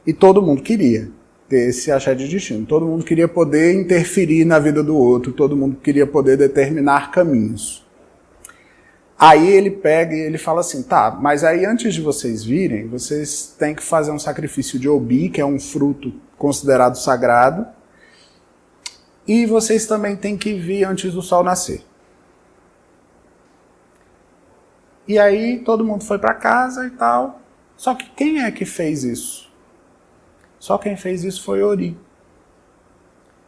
E todo mundo queria ter esse axé de destino. Todo mundo queria poder interferir na vida do outro, todo mundo queria poder determinar caminhos. Aí ele pega e ele fala assim, tá, mas aí antes de vocês virem, vocês têm que fazer um sacrifício de Obi, que é um fruto considerado sagrado, e vocês também têm que vir antes do sol nascer. E aí todo mundo foi para casa e tal, só que quem é que fez isso? Só quem fez isso foi Ori.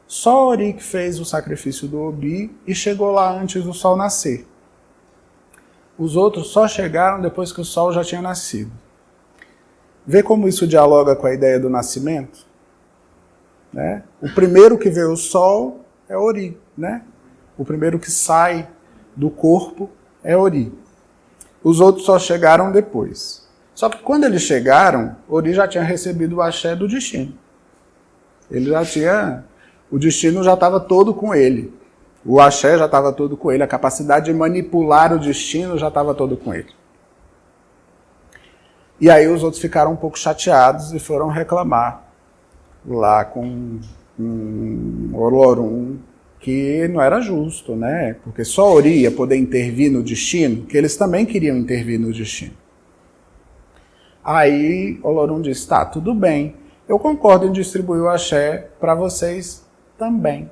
Só Ori que fez o sacrifício do Obi e chegou lá antes do sol nascer. Os outros só chegaram depois que o sol já tinha nascido. Vê como isso dialoga com a ideia do nascimento? Né? O primeiro que vê o sol é Ori. Né? O primeiro que sai do corpo é Ori. Os outros só chegaram depois. Só que quando eles chegaram, Ori já tinha recebido o axé do destino. O destino já estava todo com ele. O axé já estava todo com ele. A capacidade de manipular o destino já estava todo com ele. E aí os outros ficaram um pouco chateados e foram reclamar lá com Olorum que não era justo, né? Porque só Ori ia poder intervir no destino, que eles também queriam intervir no destino. Aí Olorum disse, tá, tudo bem, eu concordo em distribuir o axé para vocês também.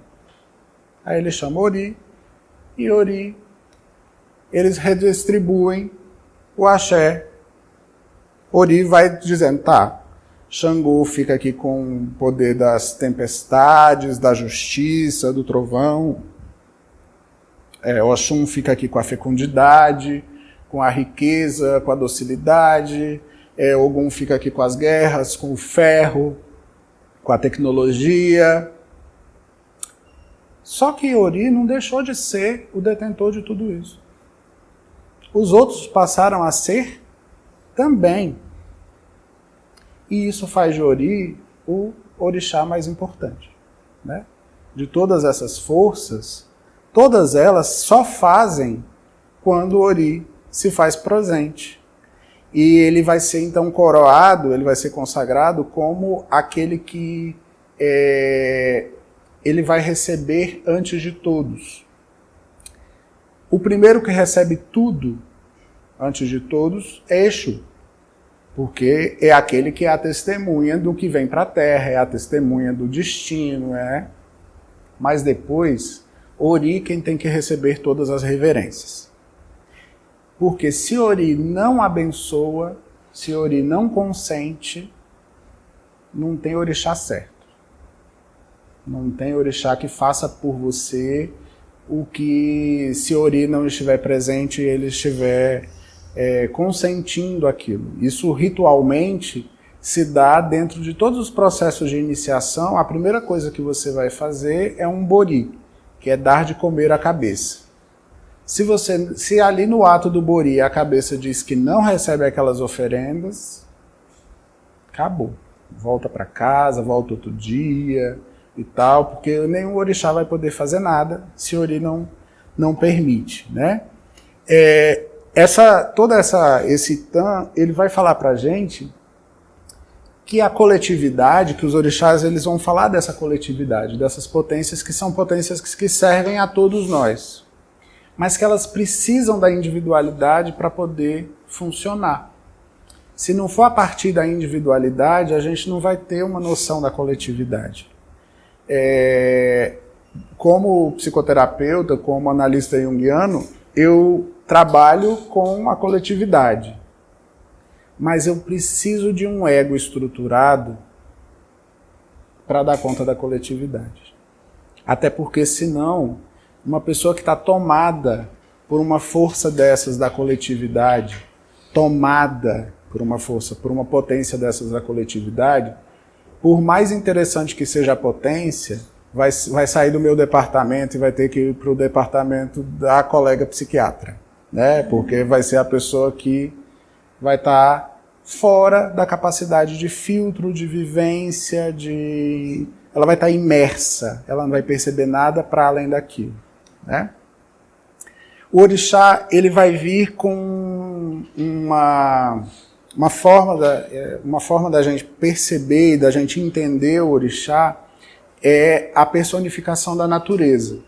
Aí ele chama Ori, e Ori, eles redistribuem o axé. Ori vai dizendo, tá, Xangô fica aqui com o poder das tempestades, da justiça, do trovão. Oxum fica aqui com a fecundidade, com a riqueza, com a docilidade. Ogum fica aqui com as guerras, com o ferro, com a tecnologia. Só que Ori não deixou de ser o detentor de tudo isso. Os outros passaram a ser também. E isso faz de Ori o orixá mais importante. Né? De todas essas forças, todas elas só fazem quando Ori se faz presente. E ele vai ser então coroado, ele vai ser consagrado como aquele que ele vai receber antes de todos. O primeiro que recebe tudo antes de todos é Exu, porque é aquele que é a testemunha do que vem para a Terra, é a testemunha do destino, Mas depois, Ori quem tem que receber todas as reverências. Porque se Ori não abençoa, se Ori não consente, não tem orixá certo. Não tem orixá que faça por você o que, se Ori não estiver presente, ele estiver consentindo aquilo. Isso ritualmente se dá dentro de todos os processos de iniciação. A primeira coisa que você vai fazer é um bori, que é dar de comer a cabeça. Se ali no ato do bori a cabeça diz que não recebe aquelas oferendas, acabou. Volta para casa, volta outro dia e tal, porque nenhum orixá vai poder fazer nada se Ori não permite, né? Esse Itan, ele vai falar para a gente que a coletividade, que os orixás eles vão falar dessa coletividade, dessas potências que são potências que servem a todos nós. mas que elas precisam da individualidade para poder funcionar. Se não for a partir da individualidade, a gente não vai ter uma noção da coletividade. Como psicoterapeuta, como analista junguiano, eu trabalho com a coletividade. Mas eu preciso de um ego estruturado para dar conta da coletividade. Até porque, senão, uma pessoa que está tomada por uma força dessas da coletividade, tomada por uma força, por uma potência dessas da coletividade, por mais interessante que seja a potência, vai sair do meu departamento e vai ter que ir para o departamento da colega psiquiatra, né? Porque vai ser a pessoa que vai estar fora da capacidade de filtro, de vivência, ela vai estar imersa, ela não vai perceber nada para além daquilo, né? O orixá, ele vai vir com uma forma da gente perceber e da gente entender o orixá, é a personificação da natureza.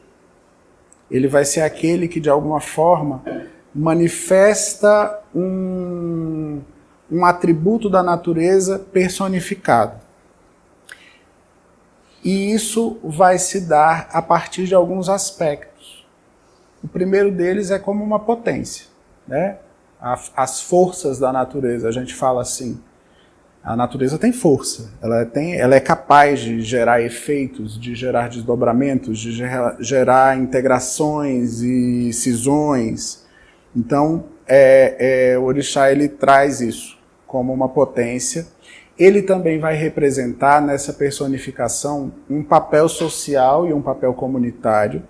Ele vai ser aquele que, de alguma forma, manifesta um atributo da natureza personificado. E isso vai se dar a partir de alguns aspectos. O primeiro deles é como uma potência, né? As forças da natureza, a gente fala assim, a natureza tem força, ela é capaz de gerar efeitos, de gerar desdobramentos, de gerar integrações e cisões. Então, o orixá, ele traz isso como uma potência. Ele também vai representar nessa personificação um papel social e um papel comunitário.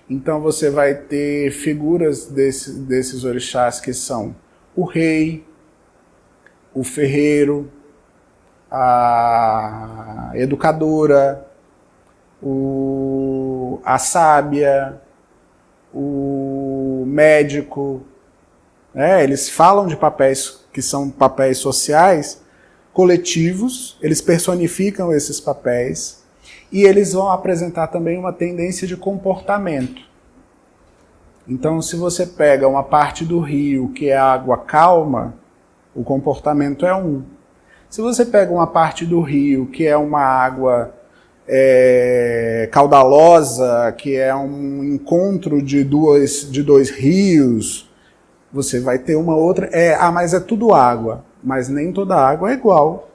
Então você vai ter figuras desses orixás que são o rei, o ferreiro, a educadora, a sábia, o médico. Eles falam de papéis que são papéis sociais, coletivos, eles personificam esses papéis. E eles vão apresentar também uma tendência de comportamento. Então, se você pega uma parte do rio que é água calma, o comportamento é um. Se você pega uma parte do rio que é uma água caudalosa, que é um encontro de dois rios, você vai ter uma outra... mas é tudo água. Mas nem toda água é igual.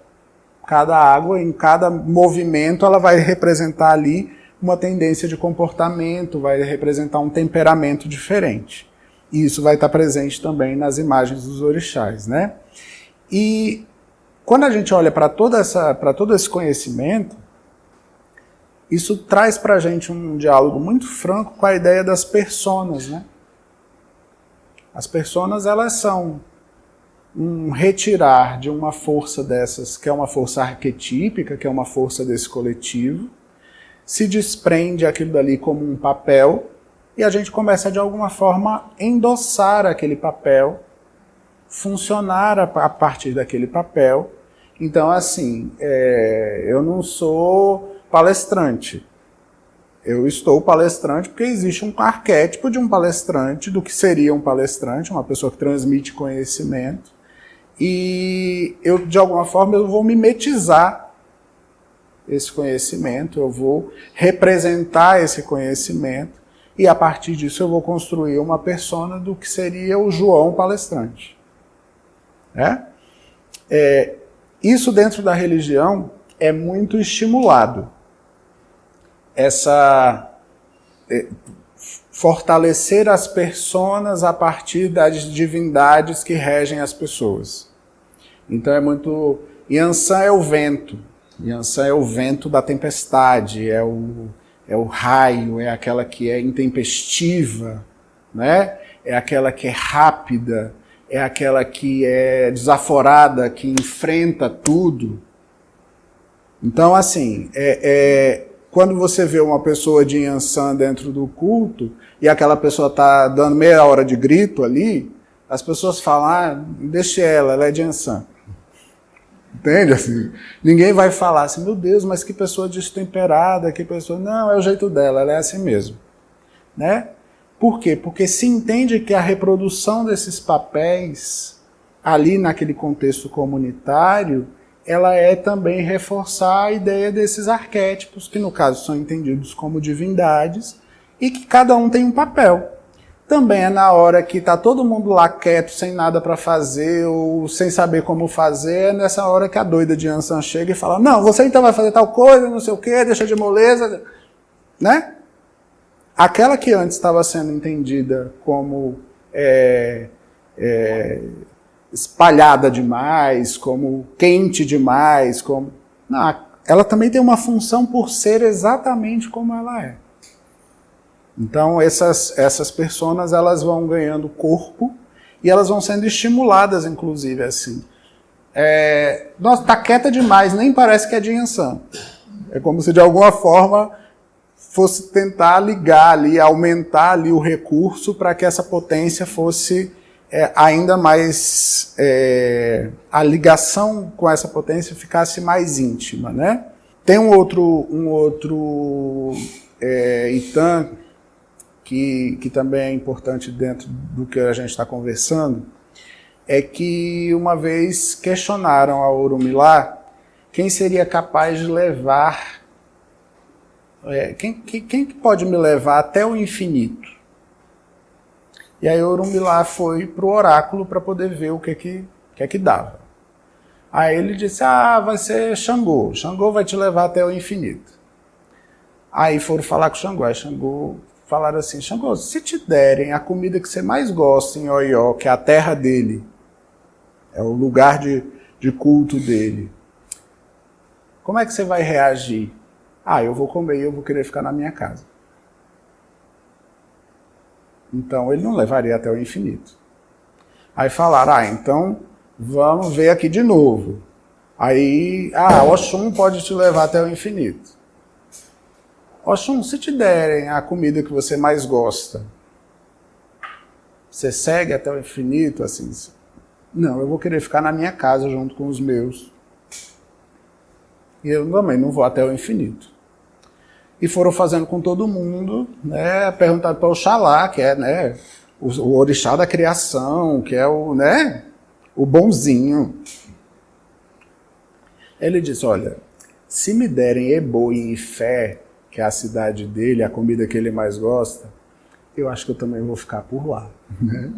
Cada água, em cada movimento, ela vai representar ali uma tendência de comportamento, vai representar um temperamento diferente. E isso vai estar presente também nas imagens dos orixás, né? E quando a gente olha para todo esse conhecimento, isso traz para a gente um diálogo muito franco com a ideia das personas, né? As personas, elas são um retirar de uma força dessas, que é uma força arquetípica, que é uma força desse coletivo, se desprende aquilo dali como um papel, e a gente começa de alguma forma a endossar aquele papel, funcionar a partir daquele papel. Então, assim, eu não sou palestrante. Eu estou palestrante porque existe um arquétipo de um palestrante, do que seria um palestrante, uma pessoa que transmite conhecimento. E eu, de alguma forma, eu vou mimetizar esse conhecimento, eu vou representar esse conhecimento, e a partir disso eu vou construir uma persona do que seria o João palestrante. Isso dentro da religião é muito estimulado. Fortalecer as personas a partir das divindades que regem as pessoas. Então é muito... Yansan é o vento. Yansan é o vento da tempestade, é o raio, é aquela que é intempestiva, né? É aquela que é rápida, é aquela que é desaforada, que enfrenta tudo. Então, assim, quando você vê uma pessoa de Yansan dentro do culto, e aquela pessoa está dando meia hora de grito ali, as pessoas falam, deixa ela é de Yansan. Entende? Assim, ninguém vai falar assim, meu Deus, mas que pessoa destemperada, que pessoa... Não, é o jeito dela, ela é assim mesmo. Né? Por quê? Porque se entende que a reprodução desses papéis, ali naquele contexto comunitário, ela é também reforçar a ideia desses arquétipos, que no caso são entendidos como divindades, e que cada um tem um papel. Também é na hora que está todo mundo lá quieto, sem nada para fazer, ou sem saber como fazer, é nessa hora que a doida de Ansan chega e fala, não, você então vai fazer tal coisa, não sei o quê, deixa de moleza, né? Aquela que antes estava sendo entendida como espalhada demais, como quente demais, como... Não, ela também tem uma função por ser exatamente como ela é. Então essas personas, elas vão ganhando corpo e elas vão sendo estimuladas, inclusive, assim. Nossa, tá quieta demais, nem parece que é de Yansan. É como se de alguma forma fosse tentar ligar ali, aumentar ali o recurso para que essa potência fosse ainda mais... a ligação com essa potência ficasse mais íntima, né? Tem um outro Itan, que também é importante dentro do que a gente está conversando, é que uma vez questionaram a Orunmila quem seria capaz de levar, quem pode me levar até o infinito? E aí Orunmila foi para o oráculo para poder ver o que dava. Aí ele disse, vai ser Xangô, Xangô vai te levar até o infinito. Aí foram falar com Xangô, aí Xangô falaram assim, Xangô, se te derem a comida que você mais gosta em Oió, que é a terra dele, é o lugar de culto dele, como é que você vai reagir? Eu vou comer e eu vou querer ficar na minha casa. Então ele não levaria até o infinito. Aí falaram, então vamos ver aqui de novo. Aí, Oxum pode te levar até o infinito. Oxum, se te derem a comida que você mais gosta, você segue até o infinito, assim? Não, eu vou querer ficar na minha casa junto com os meus. E eu também não vou até o infinito. E foram fazendo com todo mundo, né? Perguntaram para Oxalá, que é, né, o orixá da criação, que é o, né, o bonzinho. Ele disse, olha, se me derem Ebo e Ifé, que é a cidade dele, a comida que ele mais gosta, eu acho que eu também vou ficar por lá. Né?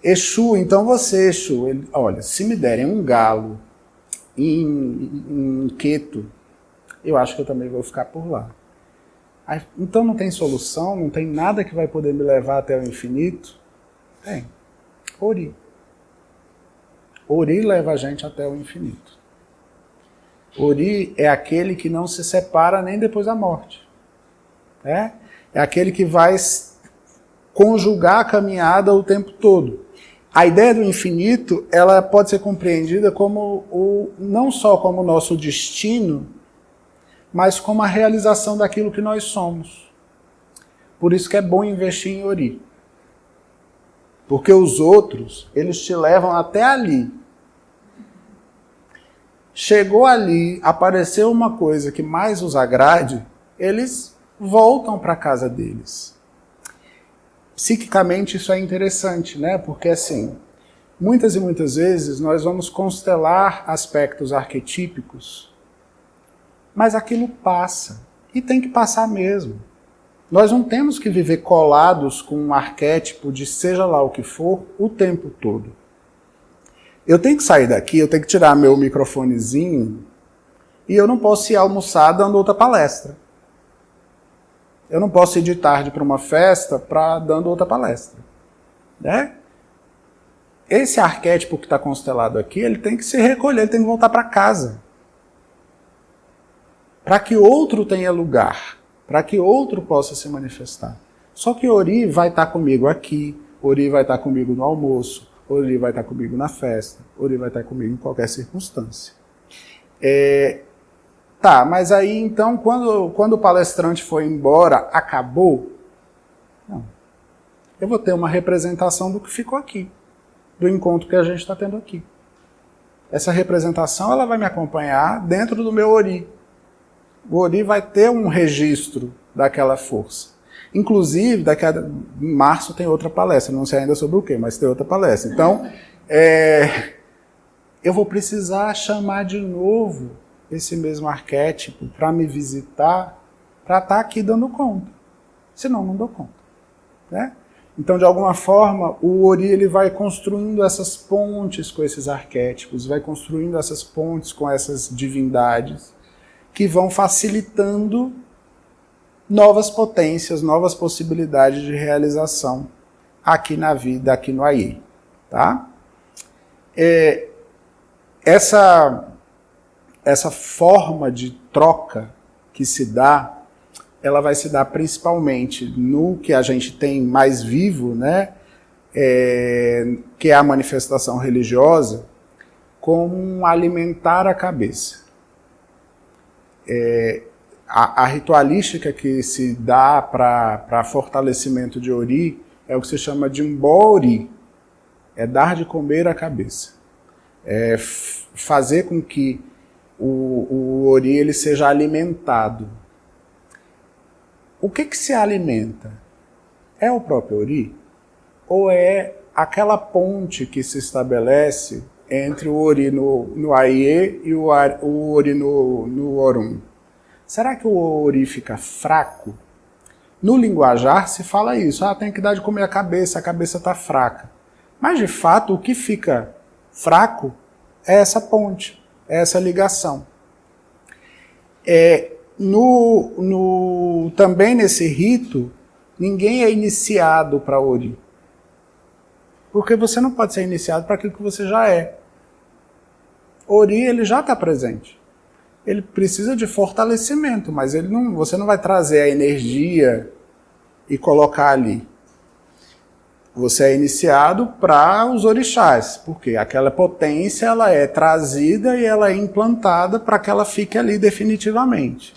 Exu, então você, Exu, olha, se me derem um galo em Queto, eu acho que eu também vou ficar por lá. Aí, então não tem solução, não tem nada que vai poder me levar até o infinito? Tem. Ori. Ori leva a gente até o infinito. Ori é aquele que não se separa nem depois da morte. É aquele que vai conjugar a caminhada o tempo todo. A ideia do infinito, ela pode ser compreendida como não só como o nosso destino, mas como a realização daquilo que nós somos. Por isso que é bom investir em Ori. Porque os outros, eles te levam até ali. Chegou ali, apareceu uma coisa que mais os agrade, eles voltam para a casa deles. Psiquicamente isso é interessante, né? Porque assim, muitas e muitas vezes nós vamos constelar aspectos arquetípicos, mas aquilo passa, e tem que passar mesmo. Nós não temos que viver colados com um arquétipo de seja lá o que for, o tempo todo. Eu tenho que sair daqui, eu tenho que tirar meu microfonezinho, e eu não posso ir almoçar dando outra palestra. Eu não posso ir de tarde para uma festa dando outra palestra. Né? Esse arquétipo que está constelado aqui, ele tem que se recolher, ele tem que voltar para casa. Para que outro tenha lugar, para que outro possa se manifestar. Só que Ori vai estar comigo aqui, Ori vai estar comigo no almoço, Ori vai estar comigo na festa, Ori vai estar comigo em qualquer circunstância. Mas aí então, quando o palestrante foi embora, acabou? Não. Eu vou ter uma representação do que ficou aqui, do encontro que a gente está tendo aqui. Essa representação ela vai me acompanhar dentro do meu Ori. O Ori vai ter um registro daquela força. Inclusive, em março tem outra palestra, não sei ainda sobre o quê, mas tem outra palestra. Então, eu vou precisar chamar de novo esse mesmo arquétipo para me visitar, para estar aqui dando conta. Senão, não dou conta. Né? Então, de alguma forma, o Ori ele vai construindo essas pontes com esses arquétipos, vai construindo essas pontes com essas divindades, que vão facilitando novas potências, novas possibilidades de realização aqui na vida, aqui no Aie. Tá? Essa forma de troca que se dá, ela vai se dar principalmente no que a gente tem mais vivo, né? Que é a manifestação religiosa, como alimentar a cabeça. A ritualística que se dá para fortalecimento de Ori é o que se chama de Mbori, é dar de comer a cabeça. É fazer com que o Ori ele seja alimentado. O que se alimenta? É o próprio Ori? Ou é aquela ponte que se estabelece entre o Ori no Aie e o Ori no Orun? Será que o Ori fica fraco? No linguajar se fala isso. Tem que dar de comer a cabeça está fraca. Mas de fato o que fica fraco é essa ponte, é essa ligação. Também nesse rito, ninguém é iniciado para Ori. Porque você não pode ser iniciado para aquilo que você já é. Ori ele já está presente. Ele precisa de fortalecimento, mas você não vai trazer a energia e colocar ali. Você é iniciado para os orixás, porque aquela potência ela é trazida e ela é implantada para que ela fique ali definitivamente.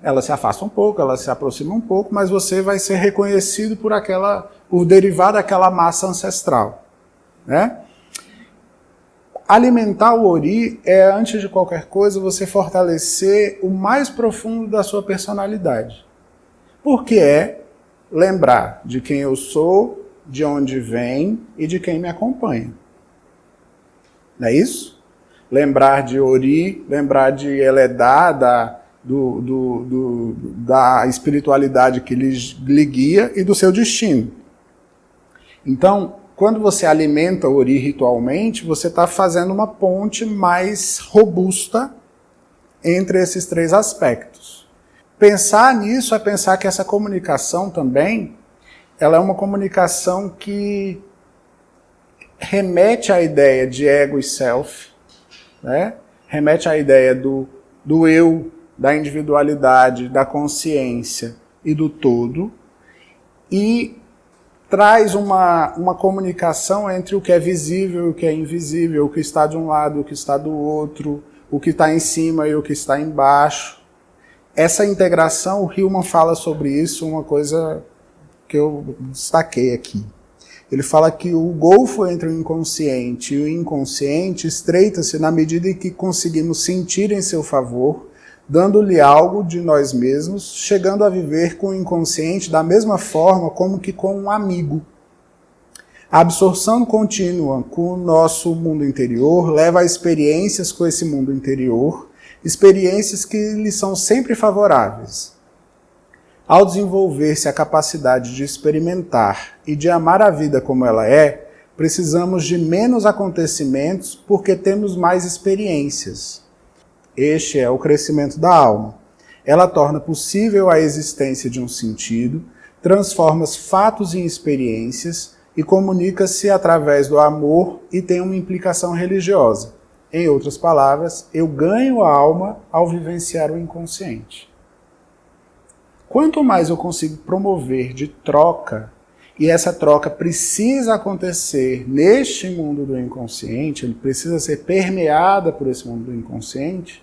Ela se afasta um pouco, ela se aproxima um pouco, mas você vai ser reconhecido por derivar daquela massa ancestral. Né? Alimentar o Ori é, antes de qualquer coisa, você fortalecer o mais profundo da sua personalidade. Porque é lembrar de quem eu sou, de onde vem e de quem me acompanha. Não é isso? Lembrar de Ori, lembrar de Eledá, da espiritualidade que lhe guia e do seu destino. Então, quando você alimenta o Ori ritualmente, você está fazendo uma ponte mais robusta entre esses três aspectos. Pensar nisso é pensar que essa comunicação também, ela é uma comunicação que remete à ideia de ego e self, né? Remete à ideia do eu, da individualidade, da consciência e do todo, e traz uma comunicação entre o que é visível e o que é invisível, o que está de um lado, o que está do outro, o que está em cima e o que está embaixo. Essa integração, o Hillman fala sobre isso, uma coisa que eu destaquei aqui. Ele fala que o golfo entre o inconsciente e o inconsciente estreita-se na medida em que conseguimos sentir em seu favor, dando-lhe algo de nós mesmos, chegando a viver com o inconsciente da mesma forma como que com um amigo. A absorção contínua com o nosso mundo interior leva a experiências com esse mundo interior, experiências que lhe são sempre favoráveis. Ao desenvolver-se a capacidade de experimentar e de amar a vida como ela é, precisamos de menos acontecimentos porque temos mais experiências. Este é o crescimento da alma. Ela torna possível a existência de um sentido, transforma os fatos em experiências e comunica-se através do amor e tem uma implicação religiosa. Em outras palavras, eu ganho a alma ao vivenciar o inconsciente. Quanto mais eu consigo promover de troca, e essa troca precisa acontecer neste mundo do inconsciente, ele precisa ser permeada por esse mundo do inconsciente,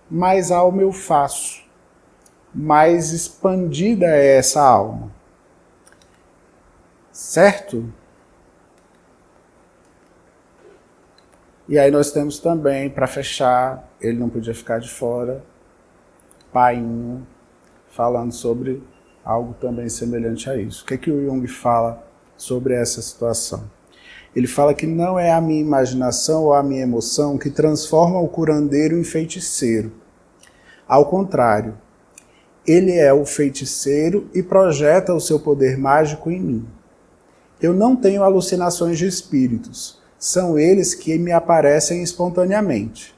mais alma eu faço, mais expandida é essa alma. Certo? E aí nós temos também, para fechar, ele não podia ficar de fora, Painho, falando sobre algo também semelhante a isso. O que o Jung fala sobre essa situação? Ele fala que não é a minha imaginação ou a minha emoção que transforma o curandeiro em feiticeiro. Ao contrário, ele é o feiticeiro e projeta o seu poder mágico em mim. Eu não tenho alucinações de espíritos, são eles que me aparecem espontaneamente.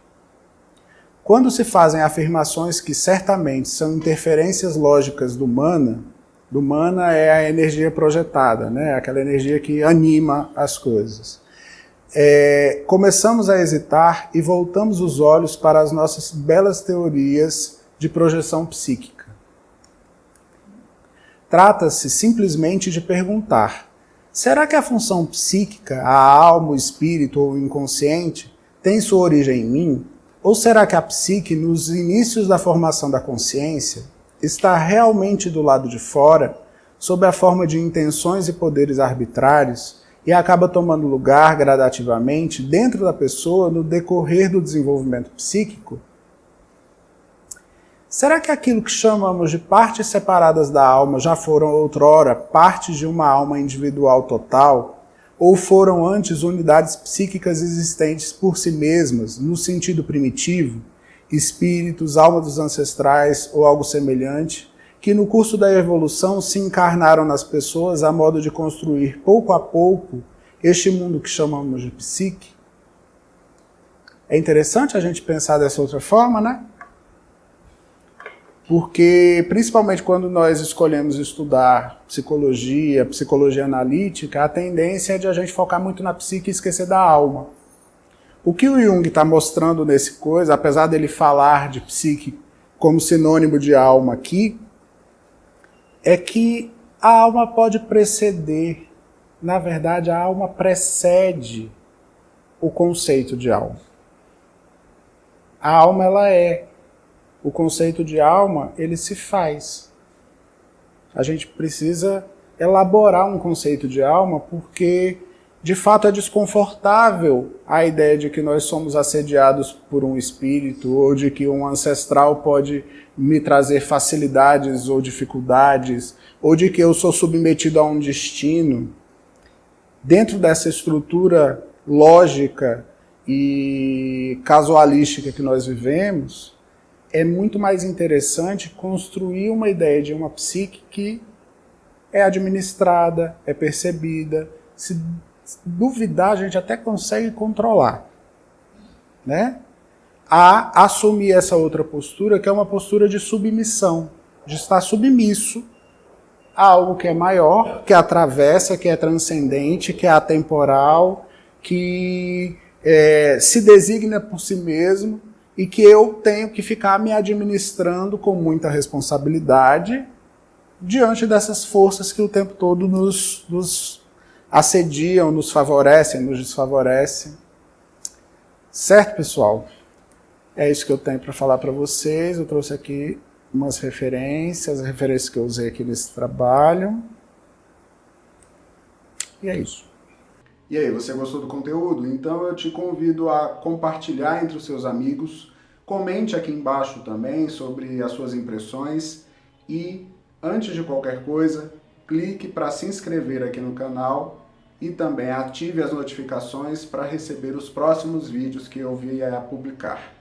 Quando se fazem afirmações que certamente são interferências lógicas do mana é a energia projetada, né? Aquela energia que anima as coisas. Começamos a hesitar e voltamos os olhos para as nossas belas teorias de projeção psíquica. Trata-se simplesmente de perguntar: será que a função psíquica, a alma, o espírito ou o inconsciente, tem sua origem em mim? Ou será que a psique, nos inícios da formação da consciência, está realmente do lado de fora, sob a forma de intenções e poderes arbitrários, e acaba tomando lugar gradativamente dentro da pessoa no decorrer do desenvolvimento psíquico? Será que aquilo que chamamos de partes separadas da alma já foram outrora partes de uma alma individual total, ou foram antes unidades psíquicas existentes por si mesmas, no sentido primitivo, espíritos, alma dos ancestrais ou algo semelhante, que no curso da evolução se encarnaram nas pessoas a modo de construir pouco a pouco este mundo que chamamos de psique? É interessante a gente pensar dessa outra forma, né? Porque, principalmente quando nós escolhemos estudar psicologia analítica, a tendência é de a gente focar muito na psique e esquecer da alma. O que o Jung está mostrando nesse coisa, apesar dele falar de psique como sinônimo de alma aqui, é que a alma pode preceder. Na verdade, a alma precede o conceito de alma. A alma, ela é. O conceito de alma, ele se faz. A gente precisa elaborar um conceito de alma porque, de fato, é desconfortável a ideia de que nós somos assediados por um espírito ou de que um ancestral pode me trazer facilidades ou dificuldades ou de que eu sou submetido a um destino. Dentro dessa estrutura lógica e casualística que nós vivemos, é muito mais interessante construir uma ideia de uma psique que é administrada, é percebida. Se duvidar, a gente até consegue controlar, né? A assumir essa outra postura, que é uma postura de submissão, de estar submisso a algo que é maior, que atravessa, que é transcendente, que é atemporal, que se designa por si mesmo, e que eu tenho que ficar me administrando com muita responsabilidade diante dessas forças que o tempo todo nos assediam, nos favorecem, nos desfavorecem. Certo, pessoal? É isso que eu tenho para falar para vocês. Eu trouxe aqui umas referências, as referências que eu usei aqui nesse trabalho. E é isso. E aí, você gostou do conteúdo? Então eu te convido a compartilhar entre os seus amigos, comente aqui embaixo também sobre as suas impressões e, antes de qualquer coisa, clique para se inscrever aqui no canal e também ative as notificações para receber os próximos vídeos que eu vier a publicar.